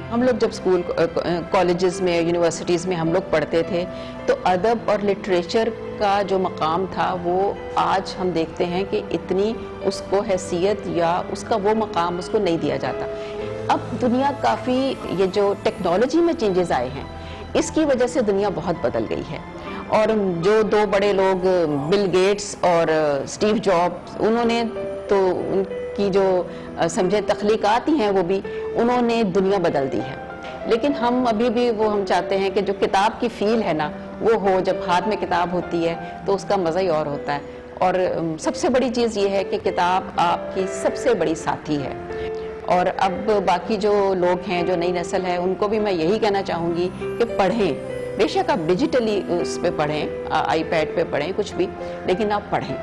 हम लोग जब स्कूल कॉलेजेस में यूनिवर्सिटीज़ में हम लोग पढ़ते थे तो अदब और लिटरेचर का जो मकाम था वो आज हम देखते हैं कि इतनी उसको हैसियत या उसका वो मकाम उसको नहीं दिया जाता। अब दुनिया काफ़ी ये जो टेक्नोलॉजी में चेंजेस आए हैं اس کی وجہ سے دنیا بہت بدل گئی ہے. اور جو دو بڑے لوگ بل گیٹس اور اسٹیو جابس, انہوں نے تو ان کی جو سمجھے تخلیقات ہی ہیں وہ بھی انہوں نے دنیا بدل دی ہے. لیکن ہم ابھی بھی وہ ہم چاہتے ہیں کہ جو کتاب کی فیل ہے نا وہ ہو, جب ہاتھ میں کتاب ہوتی ہے تو اس کا مزہ ہی اور ہوتا ہے. اور سب سے بڑی چیز یہ ہے کہ کتاب آپ کی سب سے بڑی ساتھی ہے. اور اب باقی جو لوگ ہیں, جو نئی نسل ہے, ان کو بھی میں یہی کہنا چاہوں گی کہ پڑھیں. بے شک آپ ڈیجیٹلی اس پہ پڑھیں, آئی پیڈ پہ پڑھیں, کچھ بھی, لیکن آپ پڑھیں.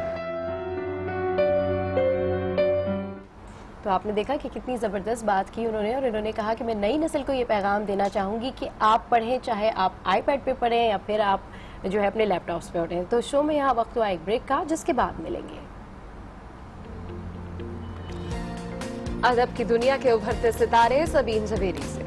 تو آپ نے دیکھا کہ کتنی زبردست بات کی انہوں نے, اور انہوں نے کہا کہ میں نئی نسل کو یہ پیغام دینا چاہوں گی کہ آپ پڑھیں, چاہے آپ آئی پیڈ پہ پڑھیں یا پھر آپ جو ہے اپنے لیپ ٹاپس پہ پڑھیں. تو شو میں یہاں وقت ہوا ایک بریک کا, جس کے بعد ملیں گے. ادب کی دنیا کے ابھرتے ستارے سبین جویری سے.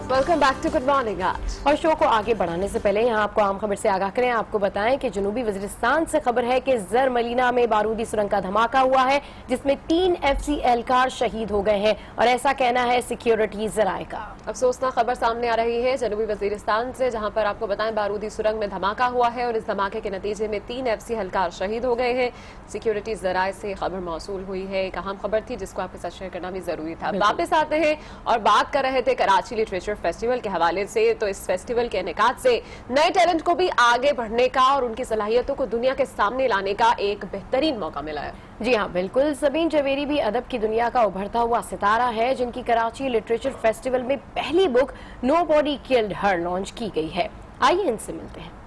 Welcome back to good morning. آج اور شو کو آگے بڑھانے سے پہلے یہاں آپ کو عام خبر سے آگاہ کریں. آپ کو بتائیں کہ جنوبی وزیرستان سے خبر ہے کہ زرملینا میں بارودی سرنگ کا دھماکہ ہوا ہے, جس میں 3 FCC اہلکار شہید ہو گئے ہیں, اور ایسا کہنا ہے سیکیورٹی ذرائع کا. افسوسناک خبر سامنے آ رہی ہے جنوبی وزیرستان سے, جہاں پر آپ کو بتائیں بارودی سرنگ میں دھماکہ ہوا ہے, اور اس دھماکے کے نتیجے میں 3 FCC اہلکار شہید ہو گئے ہیں. سیکیورٹی ذرائع سے خبر موصول ہوئی ہے. ایک اہم خبر تھی جس کو آپ کے ساتھ شیئر کرنا بھی ضروری تھا. واپس آتے ہیں اور بات کر رہے تھے کراچی لٹریچر فیسٹیول کے حوالے سے. تو اس فیسٹیول کے انعقاد سے نئے ٹیلنٹ کو بھی آگے بڑھنے کا اور ان کی صلاحیتوں کو دنیا کے سامنے لانے کا ایک بہترین موقع ملا ہے. جی ہاں بالکل. سبین جویری بھی ادب کی دنیا کا ابھرتا ہوا ستارہ ہے, جن کی کراچی لٹریچر فیسٹیول میں پہلی بک نو باڈی کلڈ ہر لانچ کی گئی ہے. آئیے ان سے ملتے ہیں.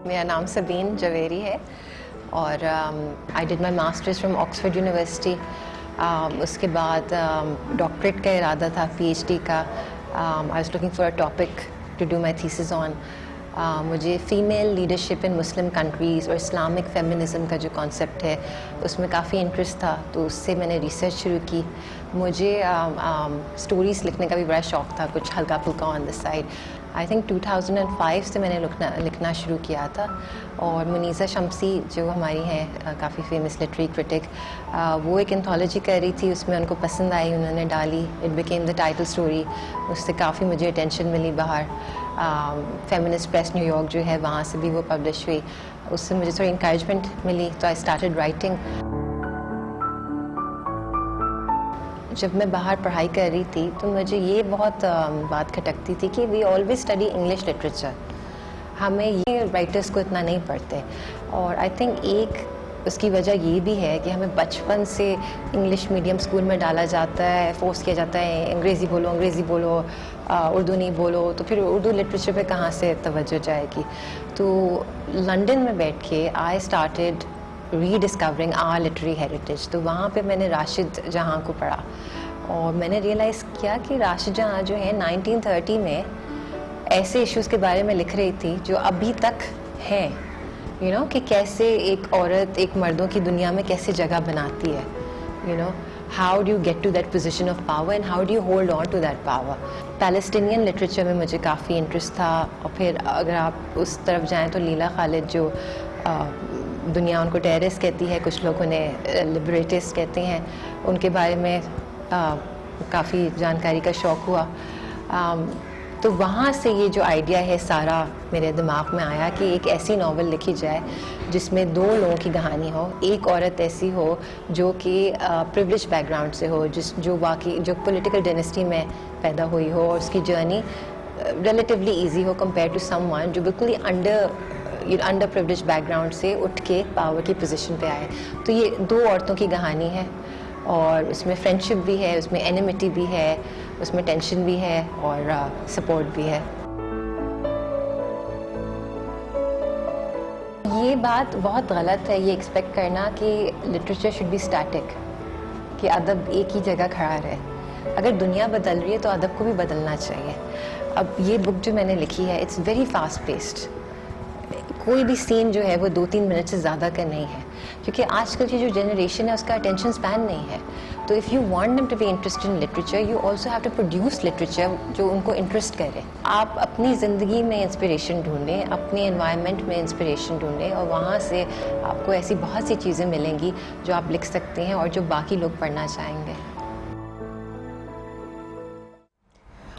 میرا نام سبین جویری ہے اور I did my masters from Oxford University. اس کے بعد ڈاکٹریٹ کا ارادہ تھا, PhD کا. I was looking for a topic to do my thesis on. مجھے female leadership in Muslim countries اور اسلامک فیمنزم کا جو کانسیپٹ ہے اس میں کافی انٹرسٹ تھا, تو اس سے میں نے ریسرچ شروع کی. مجھے اسٹوریز لکھنے کا بھی بڑا شوق تھا, کچھ ہلکا پھلکا آن دا سائڈ. آئی تھنک 2005 سے میں نے لکھنا شروع کیا تھا. اور منیزہ شمسی جو ہماری ہیں کافی فیمس لٹری کرٹک, وہ ایک انتھالوجی کر رہی تھی, اس میں ان کو پسند آئی, انہوں نے ڈالی. It became the title story. اس سے کافی مجھے اٹینشن ملی باہر. فیمنسٹ پریس نیو یارک جو ہے وہاں سے بھی وہ پبلش ہوئی, اس سے مجھے تھوڑی انکریجمنٹ ملی, تو آئی اسٹارٹڈ رائٹنگ. جب میں باہر پڑھائی کر رہی تھی تو مجھے یہ بہت بات کھٹکتی تھی کہ we always study English literature, ہمیں یہ رائٹرس کو اتنا نہیں پڑھتے. اور آئی تھنک ایک اس کی وجہ یہ بھی ہے کہ ہمیں بچپن سے انگلش میڈیم اسکول میں ڈالا جاتا ہے, فورس کیا جاتا ہے انگریزی بولو, انگریزی بولو, اردو نہیں بولو, تو پھر اردو لٹریچر پہ کہاں سے توجہ جائے گی. تو لنڈن میں بیٹھ کے I started rediscovering our literary heritage. تو وہاں پہ میں نے راشد جہاں کو پڑھا, اور میں نے ریئلائز کیا کہ راشد جہاں جو ہے 1930 میں ایسے ایشوز کے بارے میں لکھ رہی تھی جو ابھی تک ہیں, کہ کیسے ایک عورت ایک مردوں کی دنیا میں کیسے جگہ بناتی ہے, how do you get to that position of power and how do you hold on to that power. Palestinian literature میں مجھے کافی انٹرسٹ تھا. اور پھر اگر آپ اس طرف جائیں تو لیلا خالد, جو دنیا ان کو ٹیررسٹ کہتی ہے, کچھ لوگ انہیں لبریٹسٹ کہتے ہیں, ان کے بارے میں کافی جانکاری کا شوق ہوا. تو وہاں سے یہ جو آئیڈیا ہے سارا میرے دماغ میں آیا کہ ایک ایسی ناول لکھی جائے جس میں 2 لوگوں کی کہانی ہو. ایک عورت ایسی ہو جو کہ پریولیج بیک گراؤنڈ سے ہو, جو پولیٹیکل ڈائنیسٹی میں پیدا ہوئی ہو, اور اس کی جرنی ریلیٹیولی ایزی ہو کمپیئر ٹو سم ون جو بالکل ہی انڈر پریولیج بیک گراؤنڈ سے اٹھ کے پاور کی پوزیشن پہ آئے. تو یہ 2 عورتوں کی کہانی ہے, اور اس میں فرینڈشپ بھی ہے, اس میں اینیمیٹی بھی ہے, اس میں ٹینشن بھی ہے, اور سپورٹ بھی ہے. یہ بات بہت غلط ہے یہ ایکسپیکٹ کرنا کہ لٹریچر شوڈ بی اسٹیٹک, کہ ادب ایک ہی جگہ کھڑا رہے. اگر دنیا بدل رہی ہے تو ادب کو بھی بدلنا چاہیے. اب یہ بک جو میں نے لکھی ہے اٹس ویری فاسٹ پیسڈ. کوئی بھی سین جو ہے وہ 2-3 منٹ سے زیادہ کا نہیں ہے, کیونکہ آج کل کی جو جنریشن ہے اس کا اٹینشن اسپین نہیں ہے. تو if you want them to be interested in literature, you also have to produce literature جو ان کو انٹرسٹ کرے. آپ اپنی زندگی میں انسپریشن ڈھونڈیں, اپنی انوائرمنٹ میں انسپریشن ڈھونڈیں, اور وہاں سے آپ کو ایسی بہت سی چیزیں ملیں گی جو آپ لکھ سکتے ہیں اور جو باقی لوگ پڑھنا چاہیں گے.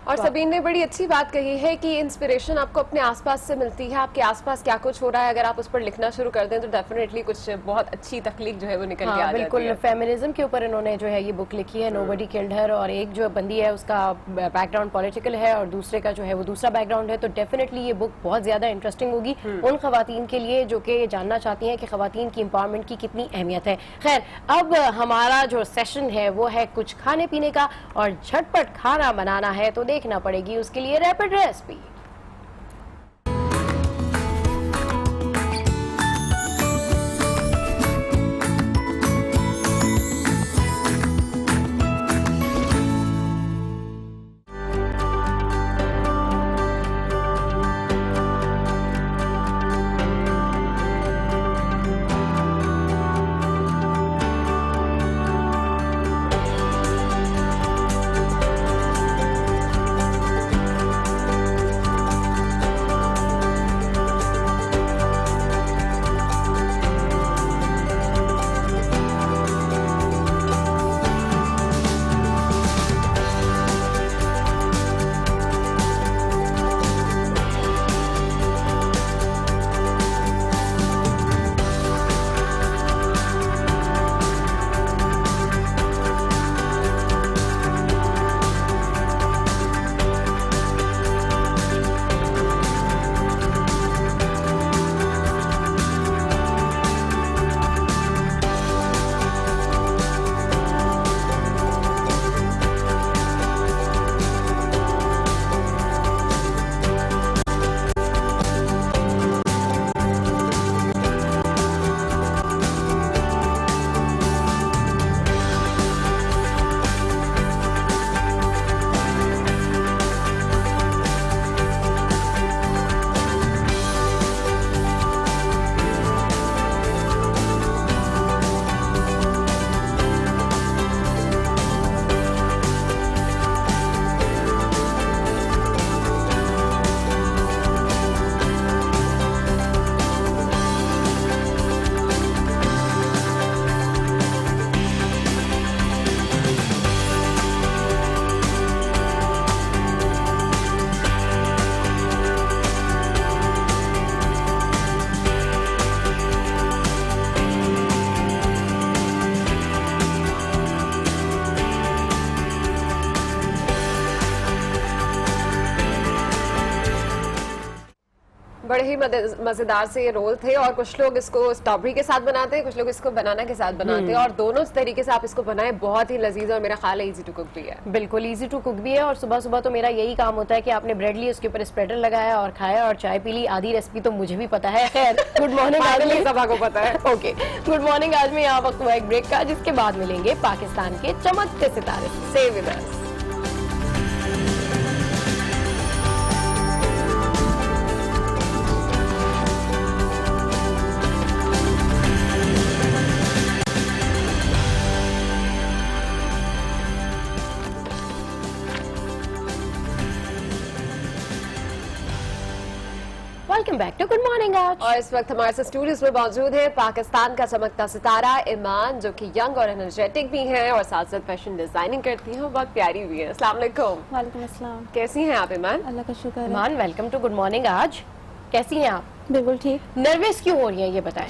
اور سبین نے بڑی اچھی بات کہی ہے کہ انسپریشن آپ کو اپنے آس پاس سے ملتی ہے, آپ کے آس پاس کیا کچھ ہو رہا ہے, اگر آپ اس پر لکھنا شروع کر دیں تو ڈیفینیٹلی کچھ بہت اچھی تخلیق جو ہے وہ نکل کے آ جاتی ہے. بالکل, فیمنزم کے اوپر انہوں نے جو ہے یہ بک لکھی ہے, نوبڈی کلڈ ہر, اور ایک جو بندی ہے اس کا بیک گراؤنڈ پولیٹیکل ہے اور دوسرے کا جو ہے وہ دوسرا بیک گراؤنڈ ہے. تو ڈیفینیٹلی یہ بک بہت زیادہ انٹرسٹنگ ہوگی ان خواتین کے لیے جو کہ جاننا چاہتی ہیں کہ خواتین کی امپاورمنٹ کی کتنی اہمیت ہے. خیر, اب ہمارا جو سیشن ہے وہ ہے کچھ کھانے پینے کا, اور جھٹ پٹ کھانا بنانا ہے تو دیکھنا پڑے گی اس کے لیے ریپڈ ریسپی. بڑے ہی مزیدار سے یہ رول تھے, اور کچھ لوگ اس کو اسٹرابری کے ساتھ بناتے ہیں, کچھ لوگ اس کو بنانا کے ساتھ بناتے ہیں, اور دونوں طریقے سے آپ اس کو بنائیں بہت ہی لذیذ, اور میرا خیال ہے ایزی ٹو کک بھی ہے. بالکل ایزی ٹو کک بھی ہے, اور صبح صبح تو میرا یہی کام ہوتا ہے کہ آپ نے بریڈ لی, اس کے اوپر اسپریڈر لگایا اور کھایا اور چائے پی لی. آدھی ریسپی تو مجھے بھی پتا ہے. خیر, گڈ مارننگ, سبھا کو پتا ہے. Okay, good morning. آج میں یہاں وقت ہوا ایک بریک کا, جس کے بعد ملیں گے پاکستان کے چمکتے ستارے. Stay with us. Welcome back to good morning. آج اور اس وقت ہمارے ساتھ اسٹوڈیوز میں موجود ہے پاکستان کا چمکتا ستارہ ایمان, جو کہ ینگ اور انرجیٹک بھی ہیں اور ساتھ ساتھ فیشن ڈیزائننگ کرتی ہیں, بہت پیاری بھی ہیں. السلام علیکم. وعلیکم السلام. کیسی ہیں آپ ایمان؟ اللہ کا شکر ہے. ایمان, ویلکم ٹو گڈ مارننگ. آج کیسی ہیں آپ؟ بالکل ٹھیک. نروس کیوں ہو رہی ہیں یہ بتائیں؟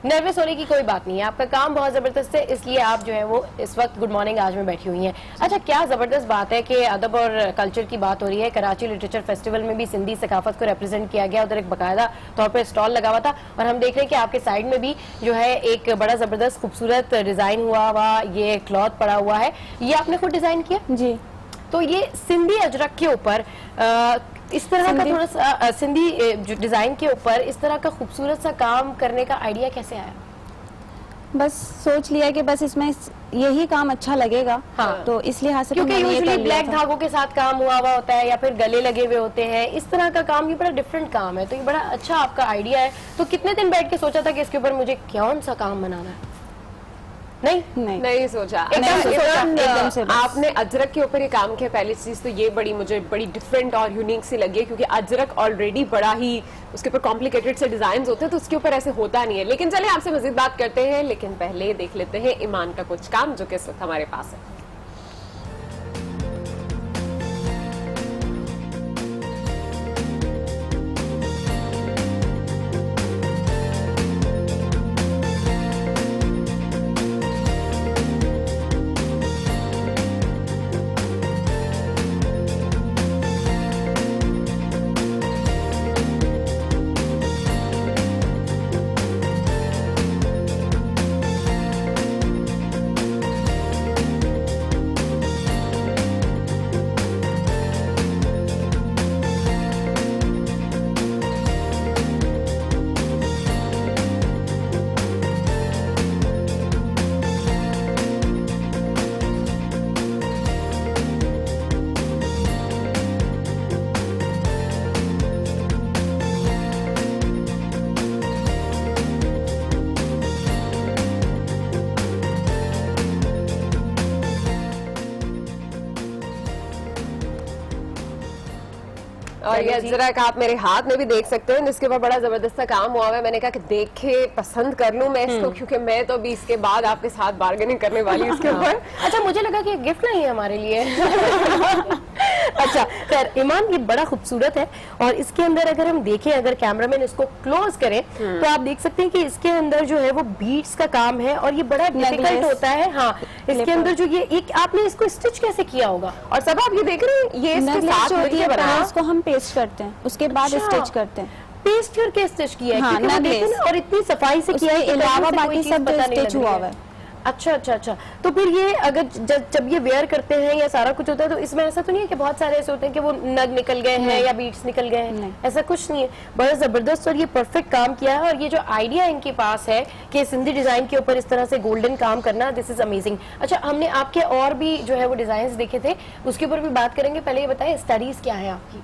نروس ہونے کی کوئی بات نہیں ہے, آپ کا کام بہت زبردست ہے, اس لیے آپ جو ہے وہ اس وقت گڈ مارننگ آج میں بیٹھی ہوئی ہیں. اچھا, کیا زبردست بات ہے کہ ادب اور کلچر کی بات ہو رہی ہے. کراچی لٹریچر فیسٹیول میں بھی سندھی ثقافت کو ریپرزینٹ کیا گیا, ادھر ایک باقاعدہ طور پہ اسٹال لگا ہوا تھا, اور ہم دیکھ رہے ہیں کہ آپ کے سائڈ میں بھی جو ہے ایک بڑا زبردست خوبصورت ڈیزائن ہوا یہ کلاتھ پڑا ہوا ہے. یہ آپ نے خود ڈیزائن کیا؟ جی. تو یہ سندھی اجرک کے اوپر اس طرح کا تھوڑا سا سندھی ڈیزائن کے اوپر اس طرح کا خوبصورت سا کام کرنے کا آئیڈیا کیسے آیا؟ बस सोच लिया कि बस इसमें यही काम अच्छा लगेगा, हाँ। तो इस लिहाज से क्योंकि मैंने ये यूजुअली कर लिया ब्लैक था। धागों के साथ काम हुआ होता है या फिर गले लगे हुए होते हैं, इस तरह का काम ये बड़ा डिफरेंट काम है, तो ये बड़ा अच्छा आपका आइडिया है। तो कितने दिन बैठ के सोचा था कि इसके ऊपर मुझे कौन सा काम बनाना है? नहीं सोचा। एकदम से बस। आपने अजरक के ऊपर ये काम किया, पहली चीज तो ये मुझे बड़ी डिफरेंट और यूनिक सी लगी, क्योंकि अजरक ऑलरेडी बड़ा ही उसके ऊपर कॉम्प्लिकेटेड से डिजाइन होते हैं, तो उसके ऊपर ऐसे होता नहीं है। लेकिन चलिए आपसे मजीद बात करते हैं, लेकिन पहले देख लेते हैं ईमान का कुछ काम जो कि इस वक्त हमारे पास है। और ये अजरक आप मेरे हाथ में भी देख सकते हैं, जिसके ऊपर बड़ा जबरदस्त सा काम हुआ है। मैंने कहा कि देखे पसंद कर लूं मैं इसको, क्योंकि मैं तो अभी इसके बाद आपके साथ बार्गेनिंग करने वाली हूं इसके ऊपर। अच्छा, मुझे लगा कि गिफ्ट नहीं है हमारे लिए। अच्छा खैर, ईमान ये बड़ा खूबसूरत है और इसके अंदर अगर हम देखें, अगर कैमरामैन इसको क्लोज करें तो आप देख सकते हैं कि इसके अंदर जो है वो बीड्स का काम है और ये बड़ा डिफिकल्ट होता है। हाँ, इसके अंदर जो ये एक आपने इसको स्टिच कैसे किया होगा? और सब आप ये देख रहे हैं, ये इसके साथ मिलके बना है। इसको हम पेस्ट करते हैं, उसके बाद स्टिच करते हैं। पेस्ट करके स्टिच किया है? हाँ, क्योंकि वो देखो ना, और इतनी सफाई से किया है कि अलावा कहीं से कोई बाकी चीज़ सब पता नहीं स्टिच लग हुआ रही हुआ है। है। अच्छा अच्छा अच्छा, तो फिर ये अगर जब ये वेयर करते हैं या सारा कुछ होता है तो इसमें ऐसा तो नहीं है कि बहुत सारे ऐसे होते हैं कि वो नग निकल गए हैं या बीड्स निकल गए हैं? ऐसा कुछ नहीं है, बड़ा जबरदस्त। और ये परफेक्ट काम किया है और ये जो आइडिया इनके पास है कि सिंधी डिजाइन के ऊपर इस तरह से गोल्डन काम करना, दिस इज अमेजिंग। अच्छा, हमने आपके और भी जो है वो डिजाइन देखे थे, उसके ऊपर भी बात करेंगे। पहले ये बताएं स्टडीज क्या है आपकी?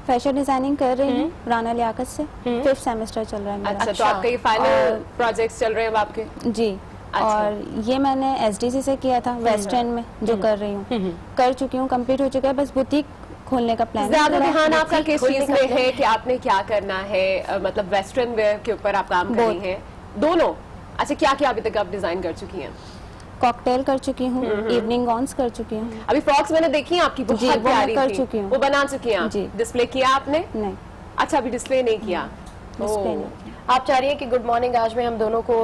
फैशन डिजाइनिंग कर रही हूँ राना लियाकत से, 5th सेमेस्टर चल रहा है मेरा। अच्छा, तो आपका ये फाइनल प्रोजेक्ट्स चल रहे हैं अब आपके? जी। और ये मैंने एसडीसी से किया था, वेस्ट एंड में जो कर रही हूँ, कर चुकी हूँ, कंप्लीट हो चुका है, बस बुटीक खोलने का प्लान है। ज्यादा ध्यान आपका किस चीज में है कि आपने क्या करना है? मतलब वेस्टर्न वेयर के ऊपर आप काम कर रही हैं? दोनों? अच्छा, क्या क्या अभी तक आप डिजाइन कर चुकी हैं? कॉकटेल कर चुकी हूँ, इवनिंग गाउन्स कर चुकी हूँ। अभी फ्रॉक्स मैंने देखी हैं आपकी, बहुत प्यारी कर थी। चुकी हूँ। वो बना चुकी हैं? जी। डिस्प्ले किया आपने? नहीं। अच्छा, अभी डिस्प्ले नहीं किया। डिस्प्ले नहीं। आप चाह रही हैं कि गुड मॉर्निंग आज में हम दोनों को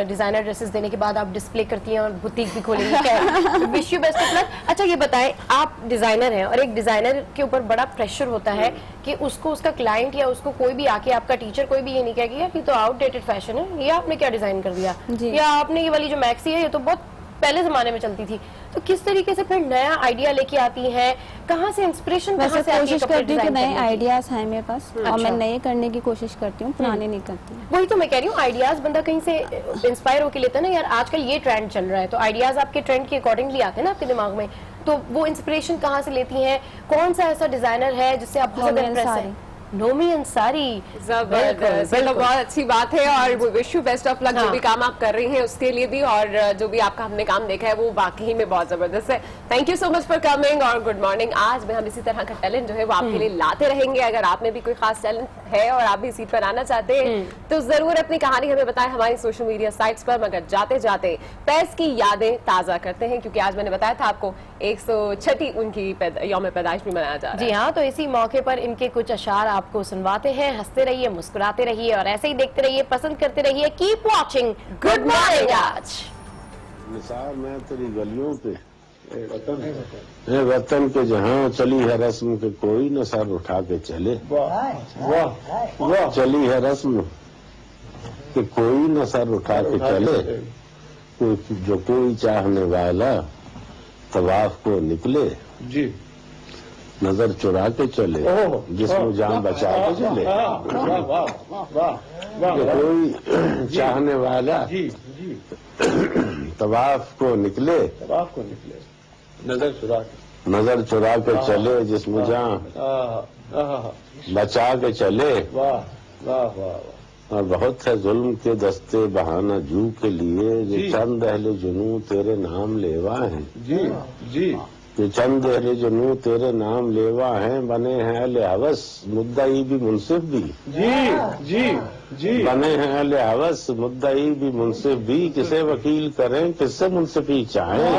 डिजाइनर ड्रेसेस देने के बाद आप डिस्प्ले करती हैं और बुटीक भी खोलेंगी। Wish you best of luck. अच्छा, ये बताएं, आप डिजाइनर हैं और एक डिजाइनर के ऊपर बड़ा प्रेशर होता है कि उसको उसका क्लाइंट या उसको कोई भी आके, आपका टीचर कोई भी ये नहीं कहेगा यार ये तो आउटडेटेड फैशन है, ये आपने क्या डिजाइन कर दिया, या आपने ये वाली जो मैक्सी है ये तो बहुत पहले जमाने में चलती थी। तो किस तरीके से फिर नया आइडिया लेके आती हैं, कहाँ से इंस्पिरेशन, कहाँ से कोशिश करती हूँ कि नए आइडियाज हैं मेरे पास और मैं नए करने की कोशिश करती हूँ, पुराने नहीं करती। वही तो मैं कह रही हूँ, आइडियाज बंदा कहीं से इंस्पायर होके लेता है ना, यार आजकल ये ट्रेंड चल रहा है, तो आइडियाज आपके ट्रेंड के अकॉर्डिंगली आते हैं ना आपके दिमाग में, तो वो इंस्पिरेशन कहाँ से लेती हैं? कौन सा ऐसा डिजाइनर है जिससे आप बहुत इम्प्रेस हैं? नोमी अंसारी, जबरदस्त, तो बहुत अच्छी बात है और wish you best of luck. जो भी काम आप कर रही हैं उसके लिए भी, और जो भी आपका हमने काम देखा है वो वाकई में बहुत जबरदस्त है। Thank you so much for coming और गुड मॉर्निंग। आज में हम इसी तरह का टैलेंट जो है वो आपके लिए लाते रहेंगे। अगर आप में भी कोई खास टैलेंट है और आप भी सीट पर आना चाहते हैं तो जरूर अपनी कहानी हमें बताएं हमारी सोशल मीडिया साइट्स पर। मगर जाते जाते फैज की यादें ताजा करते हैं, क्योंकि आज मैंने बताया था आपको 106 उनकी यौम पैदाइश भी मनाया जा रहा है। जी हाँ, तो इसी मौके पर इनके कुछ अशार आपको सुनवाते हैं। हंसते रहिए, मुस्कुराते रहिए और ऐसे ही देखते रहिए, पसंद करते रहिए। कीप वॉचिंग गुड मॉर्निंग आज। निसार मैं तेरी गलियों पे वतन के जहाँ चली है रस्म के कोई न सर उठा के चले, चली है रस्म कि कोई न सर उठा के चले, जो कोई चाहने वाला तवाफ को निकले। जी नजर चुरा के चले, जिस्म जान बचा के चले। कोई चाहने वाला तवाफ को निकले, नजर चुरा के चले, जिस्म जान बचा के चले। और बहुत है जुल्म के दस्ते बहाना जू के लिए, जो चंद अहले जुनू तेरे नाम लेवा हैं। जो चंद अहले जुनू तेरे नाम लेवा हैं, बने हैं अहले हवस मुद्दई भी मुनसिफ भी। बने हैं अहले हवस मुद्दई भी मुनसिफ भी, किसे वकील करें किससे मुनसिफी चाहें।